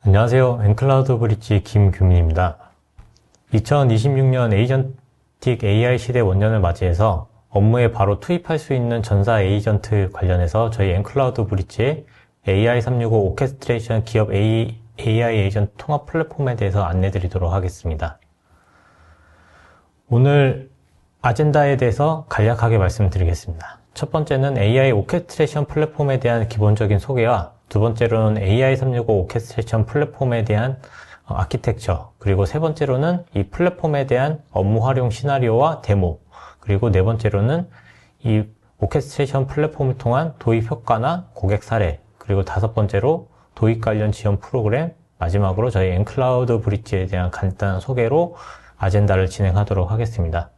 안녕하세요. 엔클라우드 브릿지 김규민입니다. 2026년 에이전틱 AI 시대 원년을 맞이해서 업무에 바로 투입할 수 있는 전사 에이전트 관련해서 저희 엔클라우드 브릿지의 AI365 오케스트레이션 기업 AI 에이전트 통합 플랫폼에 대해서 안내드리도록 하겠습니다. 오늘 아젠다에 대해서 간략하게 말씀드리겠습니다. 첫 번째는 AI 오케스트레이션 플랫폼에 대한 기본적인 소개와 두 번째로는 AI365 오케스트레이션 플랫폼에 대한 아키텍처, 그리고 세 번째로는 이 플랫폼에 대한 업무 활용 시나리오와 데모, 그리고 네 번째로는 이 오케스트레이션 플랫폼을 통한 도입 효과나 고객 사례, 그리고 다섯 번째로 도입 관련 지원 프로그램, 마지막으로 저희 엔클라우드 브릿지에 대한 간단한 소개로 아젠다를 진행하도록 하겠습니다.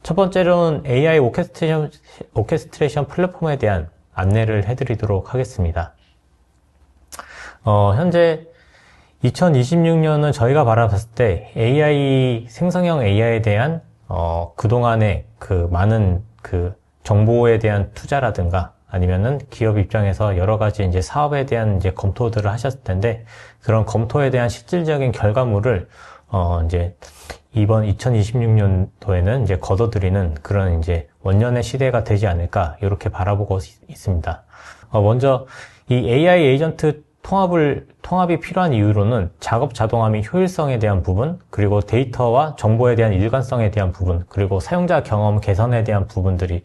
첫 번째로는 AI 오케스트레이션 플랫폼에 대한 안내를 해드리도록 하겠습니다. 현재 2026년은 저희가 바라봤을 때 생성형 AI에 대한 그동안의 그 많은 그 정보에 대한 투자라든가 아니면은 기업 입장에서 여러 가지 이제 사업에 대한 이제 검토들을 하셨을 텐데, 그런 검토에 대한 실질적인 결과물을 이제 이번 2026년도에는 이제 거둬들이는 그런 이제 원년의 시대가 되지 않을까, 이렇게 바라보고 있습니다. 먼저 이 AI 에이전트 통합이 필요한 이유로는 작업 자동화 및 효율성에 대한 부분, 그리고 데이터와 정보에 대한 일관성에 대한 부분, 그리고 사용자 경험 개선에 대한 부분들이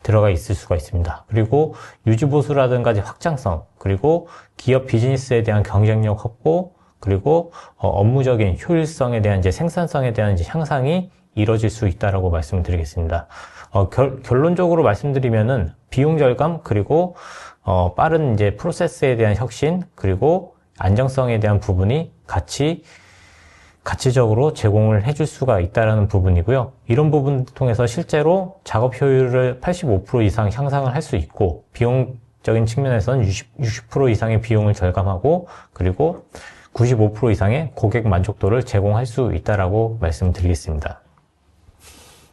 들어가 있을 수가 있습니다. 그리고 유지보수라든가 확장성, 그리고 기업 비즈니스에 대한 경쟁력 확보, 그리고 업무적인 효율성에 대한 이제 생산성에 대한 이제 향상이 이뤄질 수 있다라고 말씀드리겠습니다. 결론적으로 말씀드리면은 비용 절감, 그리고 빠른 이제 프로세스에 대한 혁신, 그리고 안정성에 대한 부분이 가치적으로 제공을 해줄 수가 있다라는 부분이고요. 이런 부분을 통해서 실제로 작업 효율을 85% 이상 향상을 할 수 있고, 비용적인 측면에서는 60% 이상의 비용을 절감하고, 그리고 95% 이상의 고객 만족도를 제공할 수 있다라고 말씀드리겠습니다.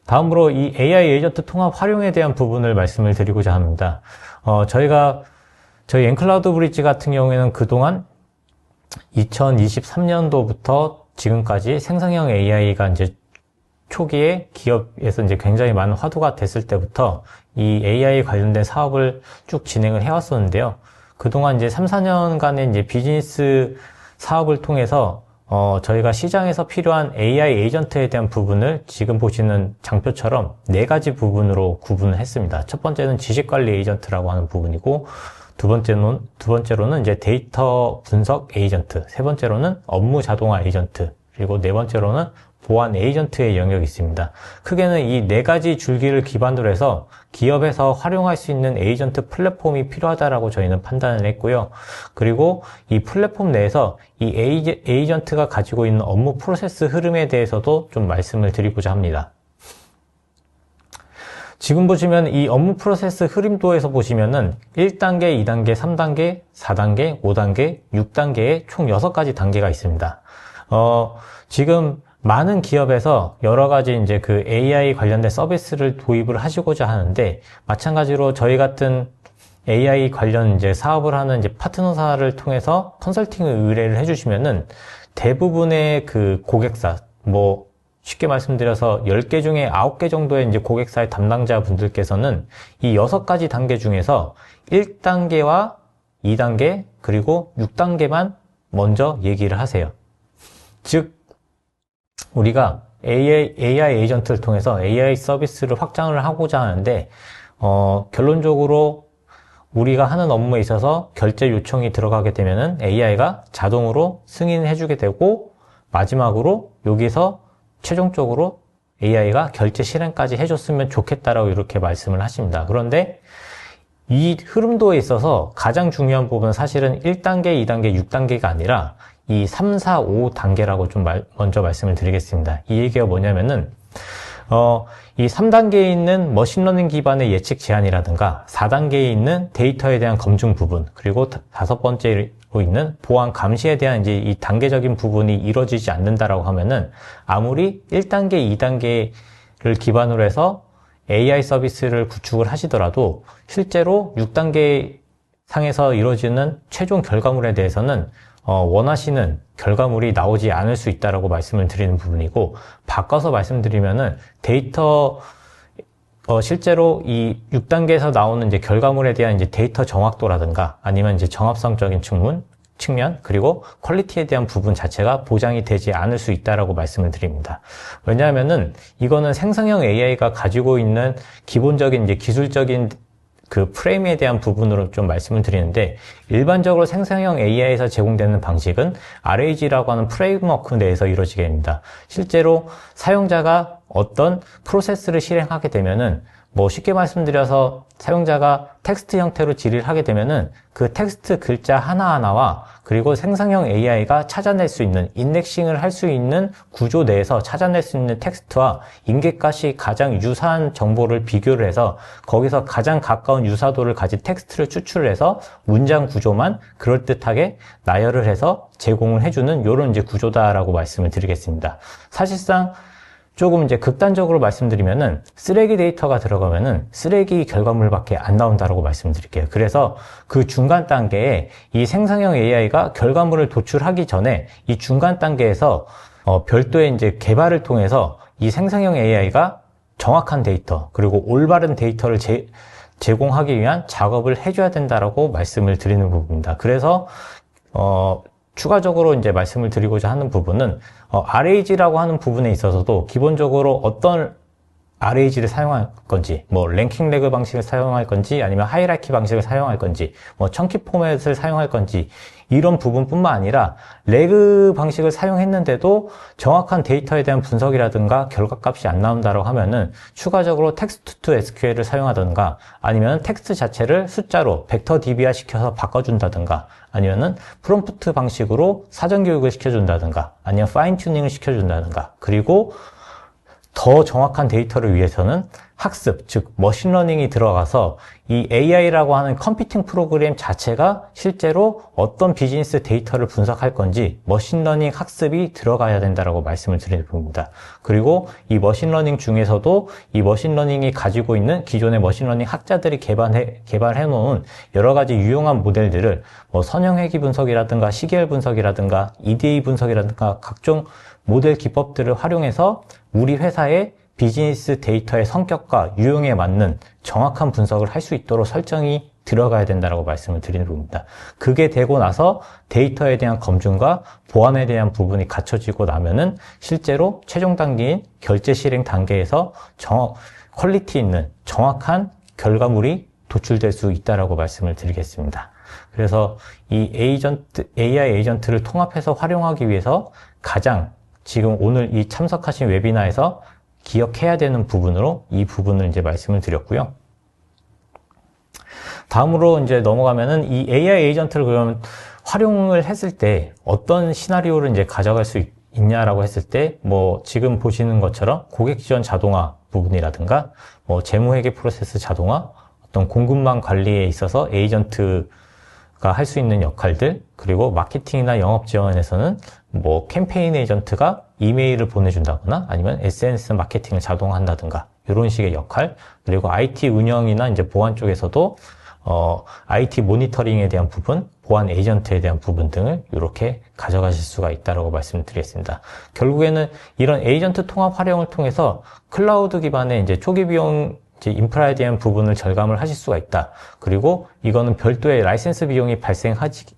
다음으로 이 AI 에이전트 통합 활용에 대한 부분을 말씀을 드리고자 합니다. 저희 엔클라우드 브릿지 같은 경우에는 그동안 2023년도부터 지금까지 생성형 AI가 이제 초기에 기업에서 이제 굉장히 많은 화두가 됐을 때부터 이 AI 관련된 사업을 쭉 진행을 해왔었는데요. 그동안 이제 3, 4년간의 이제 비즈니스 사업을 통해서 저희가 시장에서 필요한 AI 에이전트에 대한 부분을 지금 보시는 장표처럼 네 가지 부분으로 구분을 했습니다. 첫 번째는 지식관리 에이전트라고 하는 부분이고, 두 번째로는 이제 데이터 분석 에이전트, 세 번째로는 업무 자동화 에이전트, 그리고 네 번째로는 보안 에이전트의 영역이 있습니다. 크게는 이 네 가지 줄기를 기반으로 해서 기업에서 활용할 수 있는 에이전트 플랫폼이 필요하다라고 저희는 판단을 했고요. 그리고 이 플랫폼 내에서 이 에이전트가 가지고 있는 업무 프로세스 흐름에 대해서도 좀 말씀을 드리고자 합니다. 지금 보시면 이 업무 프로세스 흐름도에서 보시면은 1단계, 2단계, 3단계, 4단계, 5단계, 6단계의 총 6가지 단계가 있습니다. 지금 많은 기업에서 여러 가지 이제 그 AI 관련된 서비스를 도입을 하시고자 하는데, 마찬가지로 저희 같은 AI 관련 이제 사업을 하는 이제 파트너사를 통해서 컨설팅을 의뢰를 해주시면은 대부분의 그 고객사, 쉽게 말씀드려서 10개 중에 9개 정도의 이제 고객사의 담당자 분들께서는 이 6가지 단계 중에서 1단계와 2단계, 그리고 6단계만 먼저 얘기를 하세요. 즉, 우리가 AI 에이전트를 통해서 AI 서비스를 확장을 하고자 하는데, 결론적으로 우리가 하는 업무에 있어서 결제 요청이 들어가게 되면은 AI가 자동으로 승인해주게 되고, 마지막으로 여기서 최종적으로 AI가 결제 실행까지 해줬으면 좋겠다라고 이렇게 말씀을 하십니다. 그런데 이 흐름도에 있어서 가장 중요한 부분은 사실은 1단계, 2단계, 6단계가 아니라 이 3, 4, 5단계라고 좀 먼저 말씀을 드리겠습니다. 이 얘기가 뭐냐면은, 이 3단계에 있는 머신러닝 기반의 예측 제한이라든가, 4단계에 있는 데이터에 대한 검증 부분, 그리고 다섯 번째로 있는 보안 감시에 대한 이제 이 단계적인 부분이 이루어지지 않는다라고 하면은, 아무리 1단계, 2단계를 기반으로 해서 AI 서비스를 구축을 하시더라도, 실제로 6단계 상에서 이루어지는 최종 결과물에 대해서는 원하시는 결과물이 나오지 않을 수 있다라고 말씀을 드리는 부분이고, 바꿔서 말씀드리면은 데이터 실제로 이 6단계에서 나오는 이제 결과물에 대한 이제 데이터 정확도라든가 아니면 이제 정합성적인 측면, 그리고 퀄리티에 대한 부분 자체가 보장이 되지 않을 수 있다라고 말씀을 드립니다. 왜냐하면은 이거는 생성형 AI가 가지고 있는 기본적인 이제 기술적인 그 프레임에 대한 부분으로 좀 말씀을 드리는데, 일반적으로 생성형 AI에서 제공되는 방식은 RAG라고 하는 프레임워크 내에서 이루어지게 됩니다. 실제로 사용자가 어떤 프로세스를 실행하게 되면은, 쉽게 말씀드려서 사용자가 텍스트 형태로 질의를 하게 되면은 그 텍스트 글자 하나하나와 그리고 생성형 AI가 찾아낼 수 있는, 인덱싱을 할 수 있는 구조 내에서 찾아낼 수 있는 텍스트와 인계값이 가장 유사한 정보를 비교를 해서 거기서 가장 가까운 유사도를 가진 텍스트를 추출을 해서 문장 구조만 그럴듯하게 나열을 해서 제공을 해주는 이런 이제 구조다라고 말씀을 드리겠습니다. 사실상 조금 이제 극단적으로 말씀드리면은 쓰레기 데이터가 들어가면은 쓰레기 결과물밖에 안 나온다라고 말씀드릴게요. 그래서 그 중간 단계에 이 생성형 AI가 결과물을 도출하기 전에 이 중간 단계에서 별도의 이제 개발을 통해서 이 생성형 AI가 정확한 데이터 그리고 올바른 데이터를 제공하기 위한 작업을 해줘야 된다라고 말씀을 드리는 부분입니다. 그래서 추가적으로 이제 말씀을 드리고자 하는 부분은 RAG라고 하는 부분에 있어서도 기본적으로 어떤 RAG를 사용할 건지, 랭킹 레그 방식을 사용할 건지, 아니면 하이라키 방식을 사용할 건지, 청키 포맷을 사용할 건지, 이런 부분뿐만 아니라 레그 방식을 사용했는데도 정확한 데이터에 대한 분석이라든가 결과값이 안 나온다고 하면은 추가적으로 텍스트 투 SQL을 사용하든가 아니면 텍스트 자체를 숫자로 벡터 DB화 시켜서 바꿔준다든가 아니면은 프롬프트 방식으로 사전 교육을 시켜준다든가 아니면 파인 튜닝을 시켜준다든가, 그리고 더 정확한 데이터를 위해서는 학습, 즉 머신러닝이 들어가서 이 AI라고 하는 컴퓨팅 프로그램 자체가 실제로 어떤 비즈니스 데이터를 분석할 건지 머신러닝 학습이 들어가야 된다라고 말씀을 드리는 부분입니다. 그리고 이 머신러닝 중에서도 이 머신러닝이 가지고 있는 기존의 머신러닝 학자들이 개발해 놓은 여러 가지 유용한 모델들을 선형회귀 분석이라든가 시계열 분석이라든가 EDA 분석이라든가 각종 모델 기법들을 활용해서 우리 회사의 비즈니스 데이터의 성격과 유형에 맞는 정확한 분석을 할 수 있도록 설정이 들어가야 된다고 말씀을 드리는 부분입니다. 그게 되고 나서 데이터에 대한 검증과 보안에 대한 부분이 갖춰지고 나면은 실제로 최종 단계인 결제 실행 단계에서 퀄리티 있는 정확한 결과물이 도출될 수 있다고 말씀을 드리겠습니다. 그래서 이 AI 에이전트를 통합해서 활용하기 위해서 가장 지금 오늘 이 참석하신 웨비나에서 기억해야 되는 부분으로 이 부분을 이제 말씀을 드렸고요. 다음으로 이제 넘어가면은 이 AI 에이전트를 그러면 활용을 했을 때 어떤 시나리오를 이제 가져갈 수 있냐라고 했을 때, 지금 보시는 것처럼 고객 지원 자동화 부분이라든가, 재무회계 프로세스 자동화, 어떤 공급망 관리에 있어서 에이전트가 할 수 있는 역할들, 그리고 마케팅이나 영업 지원에서는 캠페인 에이전트가 이메일을 보내준다거나 아니면 SNS 마케팅을 자동화한다든가 이런 식의 역할, 그리고 IT 운영이나 이제 보안 쪽에서도 IT 모니터링에 대한 부분, 보안 에이전트에 대한 부분 등을 이렇게 가져가실 수가 있다고 말씀드리겠습니다. 결국에는 이런 에이전트 통합 활용을 통해서 클라우드 기반의 이제 초기 비용 인프라에 대한 부분을 절감을 하실 수가 있다. 그리고 이거는 별도의 라이센스 비용이 발생하지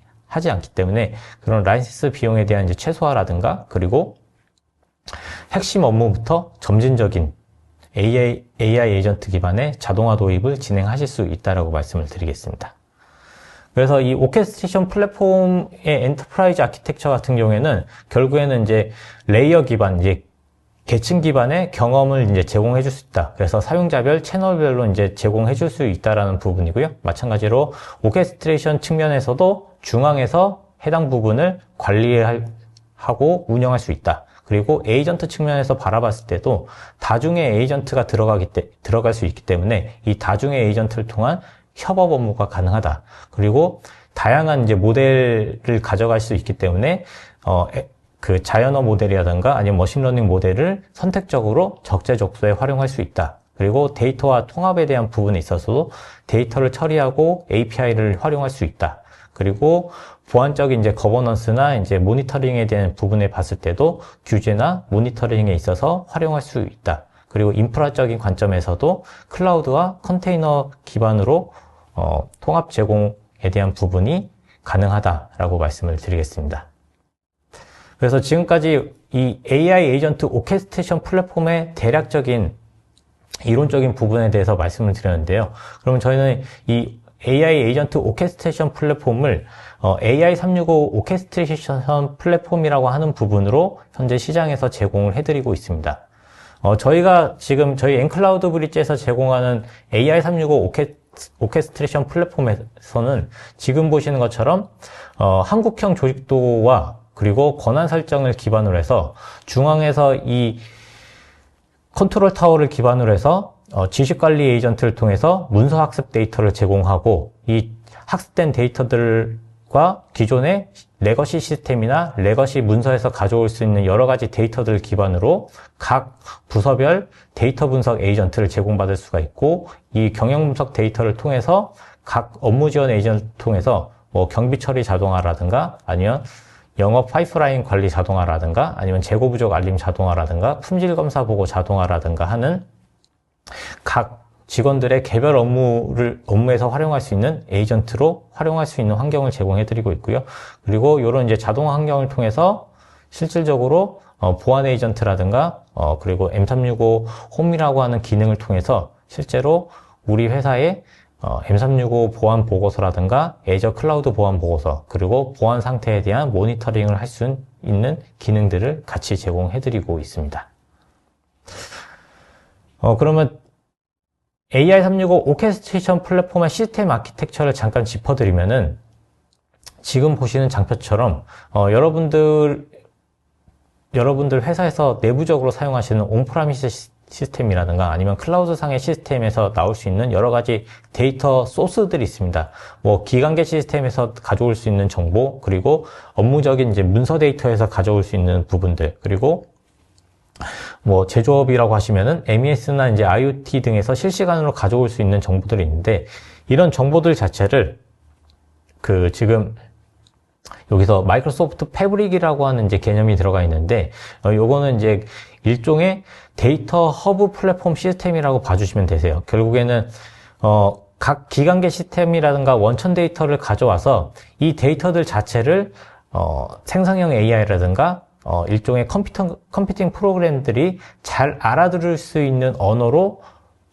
않기 때문에 그런 라이센스 비용에 대한 이제 최소화라든가, 그리고 핵심 업무부터 점진적인 AI 에이전트 기반의 자동화 도입을 진행하실 수 있다라고 말씀을 드리겠습니다. 그래서 이 오케스트레이션 플랫폼의 엔터프라이즈 아키텍처 같은 경우에는 결국에는 이제 레이어 기반, 이제 계층 기반의 경험을 이제 제공해 줄 수 있다. 그래서 사용자별 채널별로 이제 제공해 줄 수 있다라는 부분이고요. 마찬가지로 오케스트레이션 측면에서도 중앙에서 해당 부분을 관리하고 운영할 수 있다. 그리고 에이전트 측면에서 바라봤을 때도 다중의 에이전트가 들어갈 수 있기 때문에 이 다중의 에이전트를 통한 협업 업무가 가능하다. 그리고 다양한 이제 모델을 가져갈 수 있기 때문에 그 자연어 모델이라든가 아니면 머신러닝 모델을 선택적으로 적재적소에 활용할 수 있다. 그리고 데이터와 통합에 대한 부분에 있어서도 데이터를 처리하고 API를 활용할 수 있다. 그리고 보안적인 이제 거버넌스나 이제 모니터링에 대한 부분에 봤을 때도 규제나 모니터링에 있어서 활용할 수 있다. 그리고 인프라적인 관점에서도 클라우드와 컨테이너 기반으로 통합 제공에 대한 부분이 가능하다라고 말씀을 드리겠습니다. 그래서 지금까지 이 AI 에이전트 오케스트레이션 플랫폼의 대략적인 이론적인 부분에 대해서 말씀을 드렸는데요. 그러면 저희는 이 AI 에이전트 오케스트레이션 플랫폼을 AI365 오케스트레이션 플랫폼이라고 하는 부분으로 현재 시장에서 제공을 해드리고 있습니다. 저희가 지금 저희 엔클라우드 브릿지에서 제공하는 AI365 오케스트레이션 플랫폼에서는 지금 보시는 것처럼 한국형 조직도와 그리고 권한 설정을 기반으로 해서 중앙에서 이 컨트롤 타워를 기반으로 해서 지식관리 에이전트를 통해서 문서 학습 데이터를 제공하고 이 학습된 데이터들과 기존의 레거시 시스템이나 레거시 문서에서 가져올 수 있는 여러 가지 데이터들 기반으로 각 부서별 데이터 분석 에이전트를 제공받을 수가 있고 이 경영 분석 데이터를 통해서 각 업무 지원 에이전트를 통해서 뭐 경비 처리 자동화라든가 아니면 영업 파이프라인 관리 자동화라든가 아니면 재고 부족 알림 자동화라든가 품질 검사 보고 자동화라든가 하는 각 직원들의 개별 업무에서 활용할 수 있는 에이전트로 활용할 수 있는 환경을 제공해 드리고 있고요. 그리고 이런 이제 자동화 환경을 통해서 실질적으로 보안 에이전트라든가 그리고 M365 홈이라고 하는 기능을 통해서 실제로 우리 회사의 M365 보안 보고서라든가 애저 클라우드 보안 보고서 그리고 보안 상태에 대한 모니터링을 할 수 있는 기능들을 같이 제공해 드리고 있습니다. 그러면 AI365 오케스트레이션 플랫폼의 시스템 아키텍처를 잠깐 짚어드리면은 지금 보시는 장표처럼 여러분들 회사에서 내부적으로 사용하시는 온프라미스 시스템이라든가 아니면 클라우드상의 시스템에서 나올 수 있는 여러 가지 데이터 소스들이 있습니다. 뭐 기관계 시스템에서 가져올 수 있는 정보, 그리고 업무적인 이제 문서 데이터에서 가져올 수 있는 부분들, 그리고 뭐 제조업이라고 하시면은 MES나 이제 IoT 등에서 실시간으로 가져올 수 있는 정보들이 있는데 이런 정보들 자체를 지금 여기서 마이크로소프트 패브릭이라고 하는 이제 개념이 들어가 있는데 요거는 이제 일종의 데이터 허브 플랫폼 시스템이라고 봐주시면 되세요. 결국에는 각 기관계 시스템이라든가 원천 데이터를 가져와서 이 데이터들 자체를 생성형 AI라든가 일종의 컴퓨팅 프로그램들이 잘 알아들을 수 있는 언어로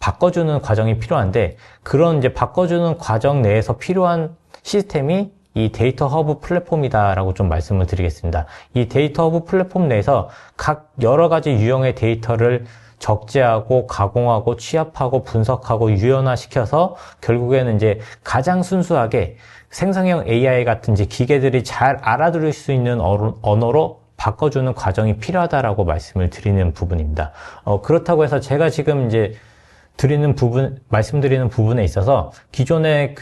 바꿔주는 과정이 필요한데 그런 이제 바꿔주는 과정 내에서 필요한 시스템이 이 데이터 허브 플랫폼이다라고 좀 말씀을 드리겠습니다. 이 데이터 허브 플랫폼 내에서 각 여러 가지 유형의 데이터를 적재하고 가공하고 취합하고 분석하고 유연화시켜서 결국에는 이제 가장 순수하게 생성형 AI 같은 이제 기계들이 잘 알아들을 수 있는 언어로 바꿔주는 과정이 필요하다라고 말씀을 드리는 부분입니다. 그렇다고 해서 제가 지금 이제 말씀드리는 부분에 있어서 기존의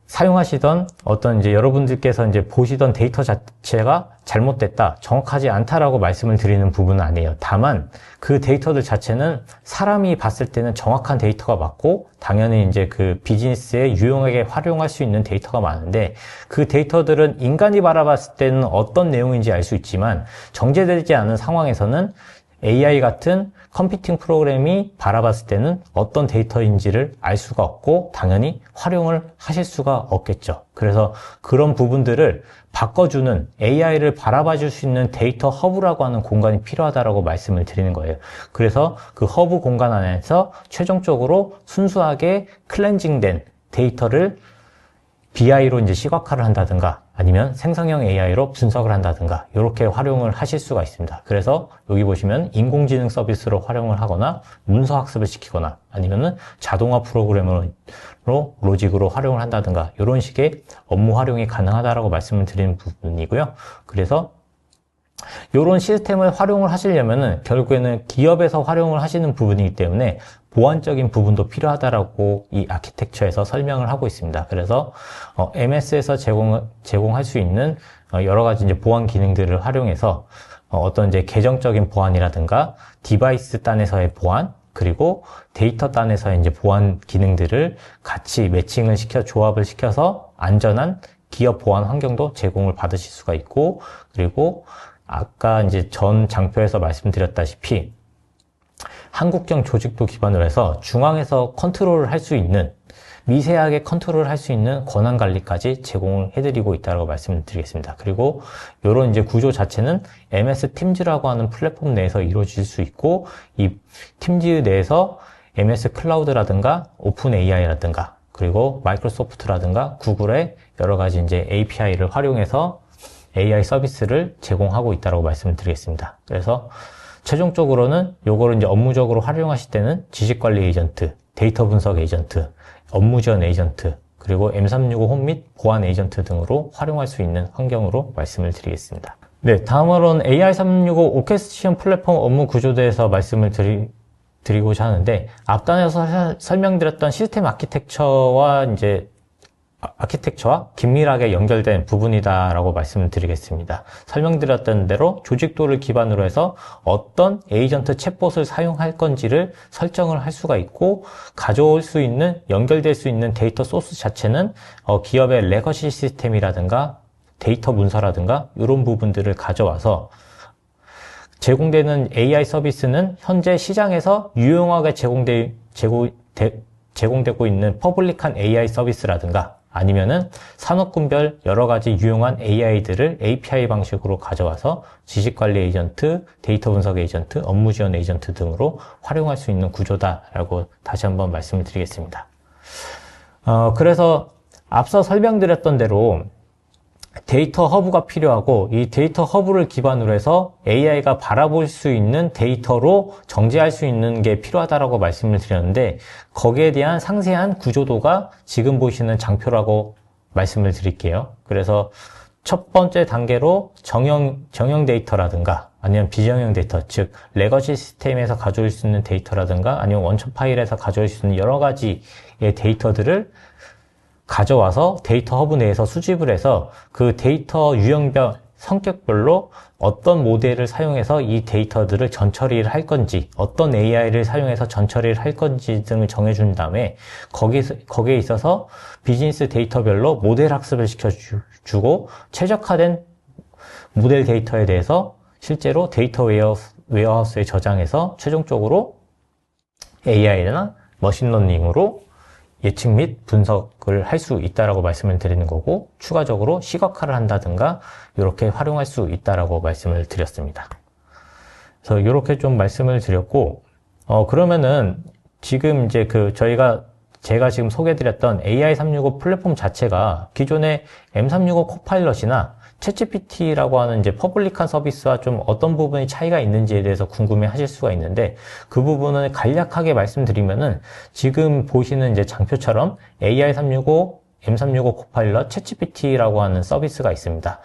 사용하시던 어떤 이제 여러분들께서 이제 보시던 데이터 자체가 잘못됐다, 정확하지 않다라고 말씀을 드리는 부분은 아니에요. 다만 그 데이터들 자체는 사람이 봤을 때는 정확한 데이터가 맞고 당연히 이제 비즈니스에 유용하게 활용할 수 있는 데이터가 많은데 그 데이터들은 인간이 바라봤을 때는 어떤 내용인지 알 수 있지만 정제되지 않은 상황에서는 AI 같은 컴퓨팅 프로그램이 바라봤을 때는 어떤 데이터인지를 알 수가 없고 당연히 활용을 하실 수가 없겠죠. 그래서 그런 부분들을 바꿔주는 AI를 바라봐 줄 수 있는 데이터 허브라고 하는 공간이 필요하다라고 말씀을 드리는 거예요. 그래서 그 허브 공간 안에서 최종적으로 순수하게 클렌징된 데이터를 BI로 이제 시각화를 한다든가 아니면 생성형 AI로 분석을 한다든가 이렇게 활용을 하실 수가 있습니다. 그래서 여기 보시면 인공지능 서비스로 활용을 하거나 문서 학습을 시키거나 아니면은 자동화 프로그램으로 로직으로 활용을 한다든가 이런 식의 업무 활용이 가능하다라고 말씀을 드리는 부분이고요. 그래서 이런 시스템을 활용을 하시려면은 결국에는 기업에서 활용을 하시는 부분이기 때문에 보안적인 부분도 필요하다라고 이 아키텍처에서 설명을 하고 있습니다. 그래서 MS에서 제공할 수 있는 여러 가지 이제 보안 기능들을 활용해서 어떤 이제 계정적인 보안이라든가 디바이스 단에서의 보안, 그리고 데이터 단에서 이제 보안 기능들을 같이 매칭을 시켜 조합을 시켜서 안전한 기업 보안 환경도 제공을 받으실 수가 있고, 그리고 아까 이제 전 장표에서 말씀드렸다시피 한국형 조직도 기반으로 해서 중앙에서 컨트롤을 할 수 있는, 미세하게 컨트롤을 할 수 있는 권한 관리까지 제공을 해드리고 있다고 말씀을 드리겠습니다. 그리고 이런 이제 구조 자체는 MS 팀즈라고 하는 플랫폼 내에서 이루어질 수 있고, 이 팀즈 내에서 MS 클라우드라든가 오픈 AI라든가 그리고 마이크로소프트라든가 구글의 여러 가지 이제 API를 활용해서 AI 서비스를 제공하고 있다고 말씀을 드리겠습니다. 그래서 최종적으로는 요거를 이제 업무적으로 활용하실 때는 지식관리 에이전트, 데이터 분석 에이전트, 업무 지원 에이전트, 그리고 M365 홈 및 보안 에이전트 등으로 활용할 수 있는 환경으로 말씀을 드리겠습니다. 네, 다음으로는 AI365 오케스트레이션 플랫폼 업무 구조대에서 말씀을 드리고자 하는데, 앞단에서 설명드렸던 시스템 아키텍처와 긴밀하게 연결된 부분이다라고 말씀을 드리겠습니다. 설명드렸던 대로 조직도를 기반으로 해서 어떤 에이전트 챗봇을 사용할 건지를 설정을 할 수가 있고, 가져올 수 있는, 연결될 수 있는 데이터 소스 자체는 기업의 레거시 시스템이라든가 데이터 문서라든가 이런 부분들을 가져와서 제공되는 AI 서비스는 현재 시장에서 유용하게 제공되고 있는 퍼블릭한 AI 서비스라든가 아니면은 산업군별 여러 가지 유용한 AI들을 API 방식으로 가져와서 지식관리 에이전트, 데이터 분석 에이전트, 업무 지원 에이전트 등으로 활용할 수 있는 구조다라고 다시 한번 말씀을 드리겠습니다. 그래서 앞서 설명드렸던 대로 데이터 허브가 필요하고, 이 데이터 허브를 기반으로 해서 AI가 바라볼 수 있는 데이터로 정제할 수 있는 게 필요하다라고 말씀을 드렸는데, 거기에 대한 상세한 구조도가 지금 보시는 장표라고 말씀을 드릴게요. 그래서 첫 번째 단계로 정형 데이터라든가 아니면 비정형 데이터, 즉 레거시 시스템에서 가져올 수 있는 데이터라든가 아니면 원천 파일에서 가져올 수 있는 여러 가지의 데이터들을 가져와서 데이터 허브 내에서 수집을 해서 그 데이터 유형별, 성격별로 어떤 모델을 사용해서 이 데이터들을 전처리를 할 건지, 어떤 AI를 사용해서 전처리를 할 건지 등을 정해준 다음에 거기에 있어서 비즈니스 데이터별로 모델 학습을 시켜주고, 최적화된 모델 데이터에 대해서 실제로 데이터 웨어하우스에 저장해서 최종적으로 AI나 머신러닝으로 예측 및 분석을 할 수 있다라고 말씀을 드리는 거고, 추가적으로 시각화를 한다든가 이렇게 활용할 수 있다라고 말씀을 드렸습니다. 그래서 이렇게 좀 말씀을 드렸고, 그러면은 지금 이제 제가 지금 소개해드렸던 AI365 플랫폼 자체가 기존의 M365 코파일럿이나 챗GPT라고 하는 이제 퍼블릭한 서비스와 좀 어떤 부분이 차이가 있는지에 대해서 궁금해 하실 수가 있는데, 그 부분을 간략하게 말씀드리면은 지금 보시는 이제 장표처럼 AI365, M365 코파일럿, 챗GPT라고 하는 서비스가 있습니다.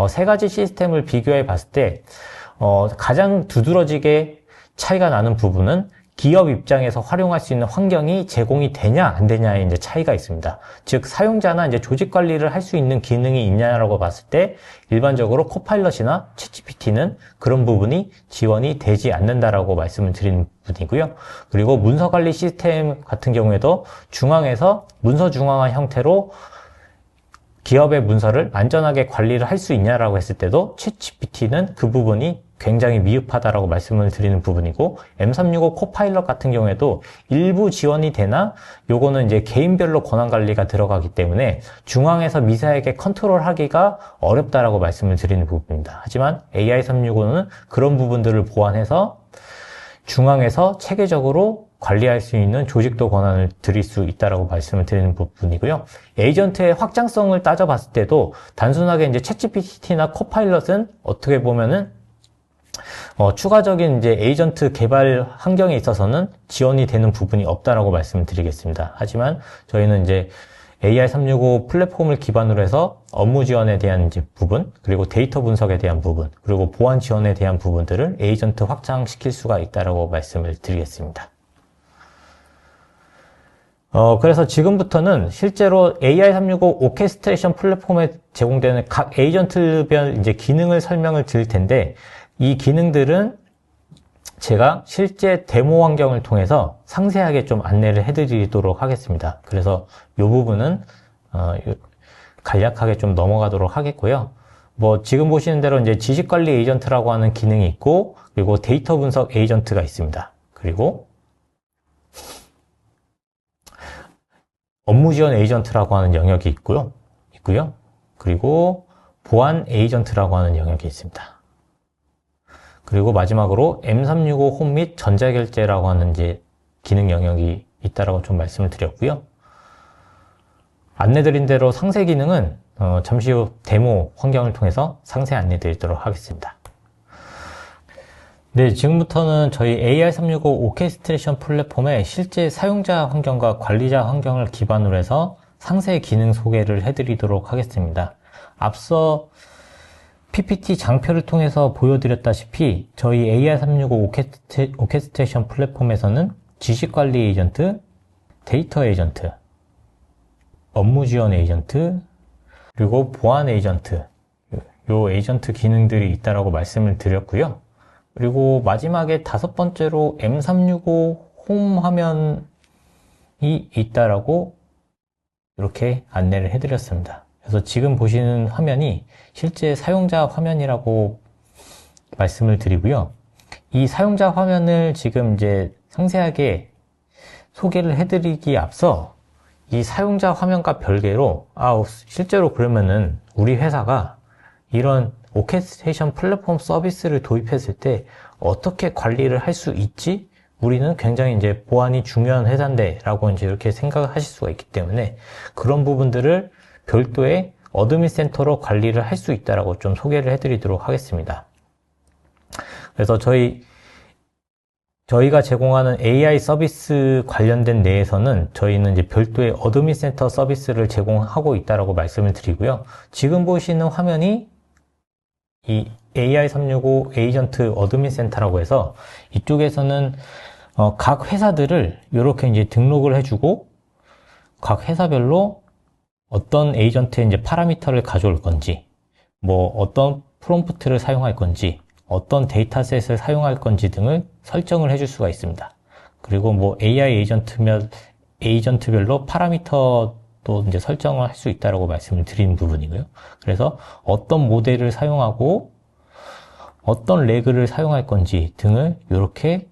세 가지 시스템을 비교해 봤을 때, 가장 두드러지게 차이가 나는 부분은 기업 입장에서 활용할 수 있는 환경이 제공이 되냐 안 되냐의 이제 차이가 있습니다. 즉 사용자나 이제 조직 관리를 할 수 있는 기능이 있냐라고 봤을 때 일반적으로 코파일럿이나 챗GPT는 그런 부분이 지원이 되지 않는다라고 말씀을 드리는 부분이고요. 그리고 문서 관리 시스템 같은 경우에도 중앙에서 문서 중앙화 형태로 기업의 문서를 안전하게 관리를 할 수 있냐라고 했을 때도 챗GPT는 그 부분이 굉장히 미흡하다라고 말씀을 드리는 부분이고, M365 코파일럿 같은 경우에도 일부 지원이 되나 요거는 이제 개인별로 권한 관리가 들어가기 때문에 중앙에서 미세하게 컨트롤하기가 어렵다라고 말씀을 드리는 부분입니다. 하지만 AI365는 그런 부분들을 보완해서 중앙에서 체계적으로 관리할 수 있는 조직도 권한을 드릴 수 있다라고 말씀을 드리는 부분이고요. 에이전트의 확장성을 따져봤을 때도 단순하게 이제 챗GPT나 코파일럿은 어떻게 보면은 추가적인 이제 에이전트 개발 환경에 있어서는 지원이 되는 부분이 없다라고 말씀을 드리겠습니다. 하지만 저희는 이제 AI365 플랫폼을 기반으로 해서 업무 지원에 대한 이제 부분, 그리고 데이터 분석에 대한 부분, 그리고 보안 지원에 대한 부분들을 에이전트 확장시킬 수가 있다라고 말씀을 드리겠습니다. 그래서 지금부터는 실제로 AI365 오케스트레이션 플랫폼에 제공되는 각 에이전트별 이제 기능을 설명을 드릴 텐데, 이 기능들은 제가 실제 데모 환경을 통해서 상세하게 좀 안내를 해드리도록 하겠습니다. 그래서 이 부분은 간략하게 좀 넘어가도록 하겠고요. 뭐 지금 보시는 대로 이제 지식관리 에이전트라고 하는 기능이 있고, 그리고 데이터 분석 에이전트가 있습니다. 그리고 업무 지원 에이전트라고 하는 영역이 있고요. 그리고 보안 에이전트라고 하는 영역이 있습니다. 그리고 마지막으로 M365 홈 및 전자결제라고 하는 이제 기능 영역이 있다라고 좀 말씀을 드렸고요. 안내드린 대로 상세 기능은 잠시 후 데모 환경을 통해서 상세 안내 드리도록 하겠습니다. 네, 지금부터는 저희 AI365 오케스트레이션 플랫폼의 실제 사용자 환경과 관리자 환경을 기반으로 해서 상세 기능 소개를 해드리도록 하겠습니다. 앞서 PPT 장표를 통해서 보여드렸다시피 저희 AI365 오케스트레이션 플랫폼에서는 지식관리 에이전트, 데이터 에이전트, 업무 지원 에이전트, 그리고 보안 에이전트, 요 에이전트 기능들이 있다라고 말씀을 드렸고요. 그리고 마지막에 5번째로 M365 홈 화면이 있다라고 이렇게 안내를 해드렸습니다. 그래서 지금 보시는 화면이 실제 사용자 화면이라고 말씀을 드리고요. 이 사용자 화면을 지금 이제 상세하게 소개를 해드리기에 앞서 이 사용자 화면과 별개로 실제로 그러면은 우리 회사가 이런 오케스트레이션 플랫폼 서비스를 도입했을 때 어떻게 관리를 할 수 있지? 우리는 굉장히 이제 보안이 중요한 회사인데 라고 이제 이렇게 생각을 하실 수가 있기 때문에 그런 부분들을 별도의 어드민 센터로 관리를 할 수 있다라고 좀 소개를 해드리도록 하겠습니다. 그래서 저희가 제공하는 AI 서비스 관련된 내에서는 저희는 이제 별도의 어드민 센터 서비스를 제공하고 있다라고 말씀을 드리고요. 지금 보시는 화면이 이 AI365 에이전트 어드민 센터라고 해서 이쪽에서는 각 회사들을 이렇게 이제 등록을 해주고 각 회사별로 어떤 에이전트의 이제 파라미터를 가져올 건지, 뭐 어떤 프롬프트를 사용할 건지, 어떤 데이터셋을 사용할 건지 등을 설정을 해줄 수가 있습니다. 그리고 뭐 AI 에이전트별로 파라미터도 이제 설정을 할 수 있다라고 말씀을 드린 부분이고요. 그래서 어떤 모델을 사용하고 어떤 레그를 사용할 건지 등을 이렇게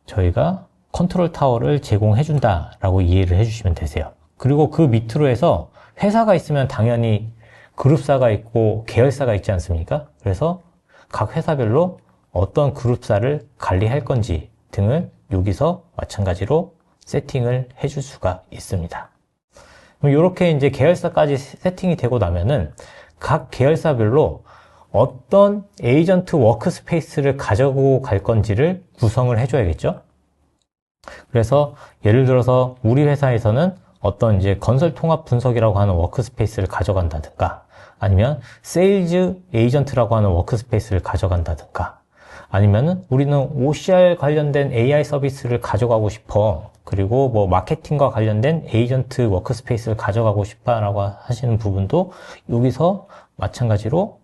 저희가 컨트롤 타워를 제공해 준다라고 이해를 해주시면 되세요. 그리고 그 밑으로 해서 회사가 있으면 당연히 그룹사가 있고 계열사가 있지 않습니까? 그래서 각 회사별로 어떤 그룹사를 관리할 건지 등을 여기서 마찬가지로 세팅을 해줄 수가 있습니다. 이렇게 이제 계열사까지 세팅이 되고 나면은 각 계열사별로 어떤 에이전트 워크스페이스를 가지고 갈 건지를 구성을 해줘야겠죠. 그래서 예를 들어서 우리 회사에서는 어떤 이제 건설 통합 분석이라고 하는 워크스페이스를 가져간다든가, 아니면 세일즈 에이전트라고 하는 워크스페이스를 가져간다든가, 아니면은 우리는 OCR 관련된 AI 서비스를 가져가고 싶어. 그리고 뭐 마케팅과 관련된 에이전트 워크스페이스를 가져가고 싶다라고 하시는 부분도 여기서 마찬가지로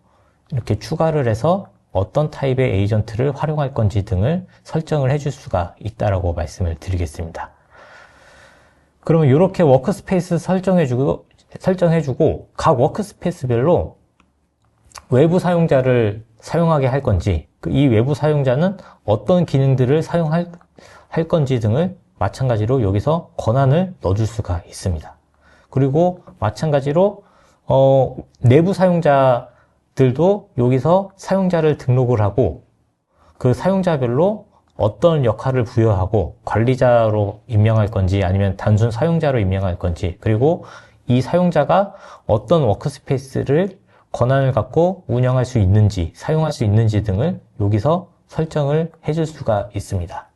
이렇게 추가를 해서 어떤 타입의 에이전트를 활용할 건지 등을 설정을 해줄 수가 있다라고 말씀을 드리겠습니다. 그러면 이렇게 워크스페이스 설정해주고 각 워크스페이스별로 외부 사용자를 사용하게 할 건지, 이 외부 사용자는 어떤 기능들을 사용할 건지 등을 마찬가지로 여기서 권한을 넣어줄 수가 있습니다. 그리고 마찬가지로 내부 사용자들도 여기서 사용자를 등록을 하고 그 사용자별로 어떤 역할을 부여하고 관리자로 임명할 건지 아니면 단순 사용자로 임명할 건지, 그리고 이 사용자가 어떤 워크스페이스를 권한을 갖고 운영할 수 있는지 사용할 수 있는지 등을 여기서 설정을 해줄 수가 있습니다.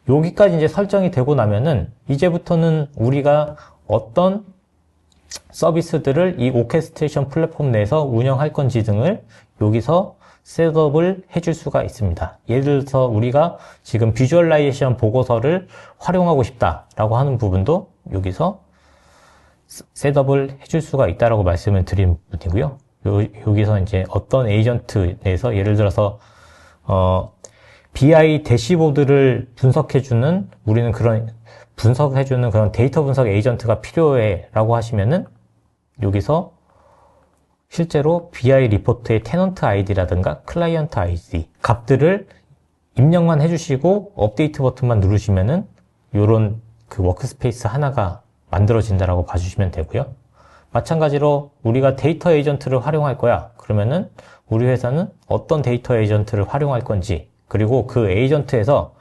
여기까지 이제 설정이 되고 나면은 이제부터는 우리가 어떤 서비스들을 이 오케스트레이션 플랫폼 내에서 운영할 건지 등을 여기서 셋업을 해줄 수가 있습니다. 예를 들어서 우리가 지금 비주얼라이제이션 보고서를 활용하고 싶다라고 하는 부분도 여기서 셋업을 해줄 수가 있다라고 말씀을 드린 부분이고요. 여기서 이제 어떤 에이전트 내에서 예를 들어서 BI 대시보드를 분석해주는, 우리는 그런 분석해주는 그런 데이터 분석 에이전트가 필요해 라고 하시면은 여기서 실제로 BI 리포트의 테넌트 아이디라든가 클라이언트 아이디 값들을 입력만 해주시고 업데이트 버튼만 누르시면은 요런 그 워크스페이스 하나가 만들어진다라고 봐주시면 되고요. 마찬가지로 우리가 데이터 에이전트를 활용할 거야. 그러면은 우리 회사는 어떤 데이터 에이전트를 활용할 건지, 그리고 그 에이전트에서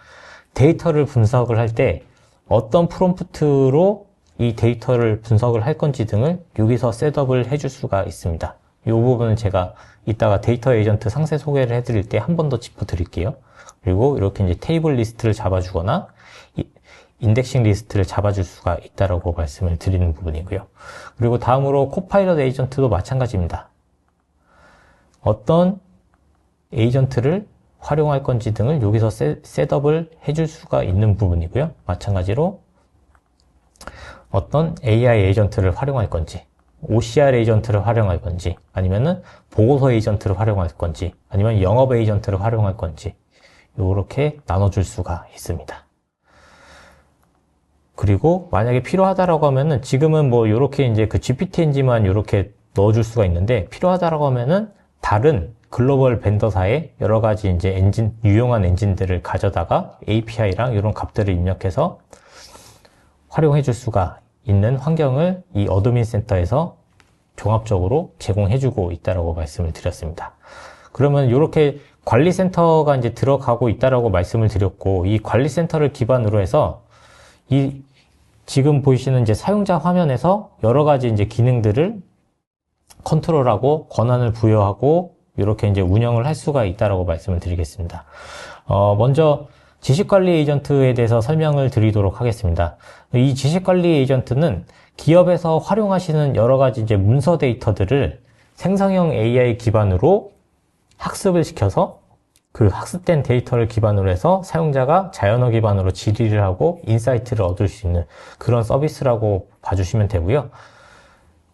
데이터를 분석을 할 때 어떤 프롬프트로 이 데이터를 분석을 할 건지 등을 여기서 셋업을 해줄 수가 있습니다. 이 부분은 제가 이따가 데이터 에이전트 상세 소개를 해드릴 때 한 번 더 짚어드릴게요. 그리고 이렇게 이제 테이블 리스트를 잡아주거나 인덱싱 리스트를 잡아줄 수가 있다라고 말씀을 드리는 부분이고요. 그리고 다음으로 코파일럿 에이전트도 마찬가지입니다. 어떤 에이전트를 활용할 건지 등을 여기서 셋업을 해줄 수가 있는 부분이고요. 마찬가지로 어떤 AI 에이전트를 활용할 건지, OCR 에이전트를 활용할 건지, 아니면은 보고서 에이전트를 활용할 건지, 아니면 영업 에이전트를 활용할 건지, 이렇게 나눠줄 수가 있습니다. 그리고 만약에 필요하다라고 하면은 지금은 뭐 이렇게 이제 그 GPT 엔진만 이렇게 넣어줄 수가 있는데, 필요하다라고 하면은 다른 글로벌 벤더사의 여러 가지 이제 엔진, 유용한 엔진들을 가져다가 API랑 이런 값들을 입력해서 활용해 줄 수가 있는 환경을 이 어드민 센터에서 종합적으로 제공해주고 있다라고 말씀을 드렸습니다. 그러면 이렇게 관리센터가 이제 들어가고 있다라고 말씀을 드렸고, 이 관리센터를 기반으로 해서 이 지금 보이시는 이제 사용자 화면에서 여러 가지 이제 기능들을 컨트롤하고 권한을 부여하고 이렇게 이제 운영을 할 수가 있다라고 말씀을 드리겠습니다. 먼저 지식관리 에이전트에 대해서 설명을 드리도록 하겠습니다. 이 지식관리 에이전트는 기업에서 활용하시는 여러 가지 이제 문서 데이터들을 생성형 AI 기반으로 학습을 시켜서 그 학습된 데이터를 기반으로 해서 사용자가 자연어 기반으로 질의를 하고 인사이트를 얻을 수 있는 그런 서비스라고 봐주시면 되고요.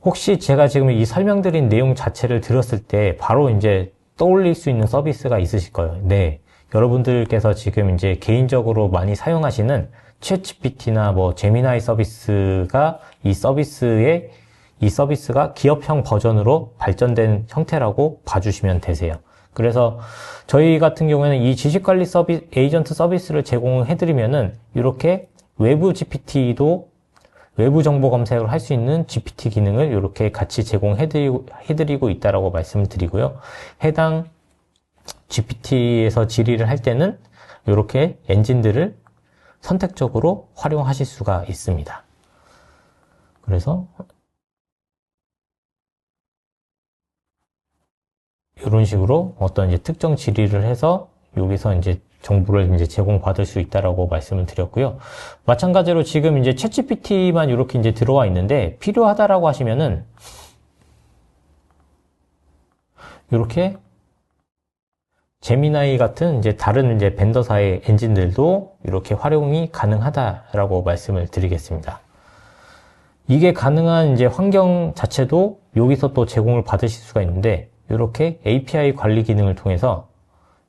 혹시 제가 지금 이 설명드린 내용 자체를 들었을 때 바로 이제 떠올릴 수 있는 서비스가 있으실 거예요. 네. 여러분들께서 지금 이제 개인적으로 많이 사용하시는 챗GPT나 뭐 제미나이 서비스가 이 서비스가 기업형 버전으로 발전된 형태라고 봐주시면 되세요. 그래서 저희 같은 경우에는 이 지식관리 에이전트 서비스를 제공해드리면은 이렇게 외부 GPT도 외부 정보 검색을 할 수 있는 GPT 기능을 이렇게 같이 제공해드리고 있다라고 말씀을 드리고요. 해당 GPT에서 질의를 할 때는 이렇게 엔진들을 선택적으로 활용하실 수가 있습니다. 그래서 이런 식으로 어떤 이제 특정 질의를 해서 여기서 이제 정보를 이제 제공받을 수 있다라고 말씀을 드렸고요. 마찬가지로 지금 이제 챗GPT만 이렇게 이제 들어와 있는데 필요하다라고 하시면은 이렇게 제미나이 같은 이제 다른 이제 벤더사의 엔진들도 이렇게 활용이 가능하다라고 말씀을 드리겠습니다. 이게 가능한 이제 환경 자체도 여기서 또 제공을 받으실 수가 있는데 이렇게 API 관리 기능을 통해서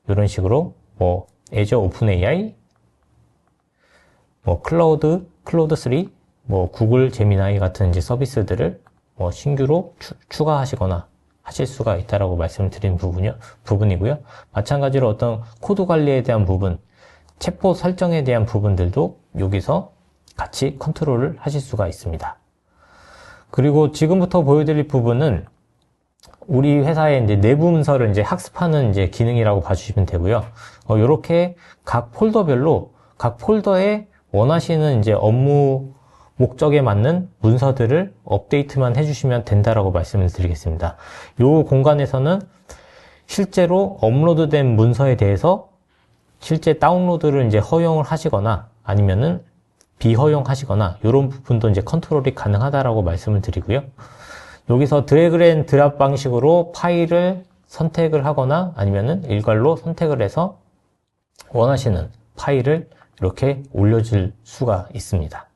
이런 식으로 뭐 애저 오픈AI, 뭐 클라우드3, 뭐 구글 제미나이 같은 이제 서비스들을 뭐 신규로 추가하시거나 하실 수가 있다라고 말씀드린 부분이고요. 마찬가지로 어떤 코드 관리에 대한 부분, 체포 설정에 대한 부분들도 여기서 같이 컨트롤을 하실 수가 있습니다. 그리고 지금부터 보여드릴 부분은 우리 회사의 이제 내부 문서를 이제 학습하는 이제 기능이라고 봐주시면 되고요. 이렇게 각 폴더별로 각 폴더에 원하시는 이제 업무 목적에 맞는 문서들을 업데이트만 해주시면 된다라고 말씀을 드리겠습니다. 이 공간에서는 실제로 업로드된 문서에 대해서 실제 다운로드를 이제 허용을 하시거나 아니면은 비허용하시거나 이런 부분도 이제 컨트롤이 가능하다라고 말씀을 드리고요. 여기서 드래그 앤 드랍 방식으로 파일을 선택을 하거나 아니면은 일괄로 선택을 해서 원하시는 파일을 이렇게 올려줄 수가 있습니다.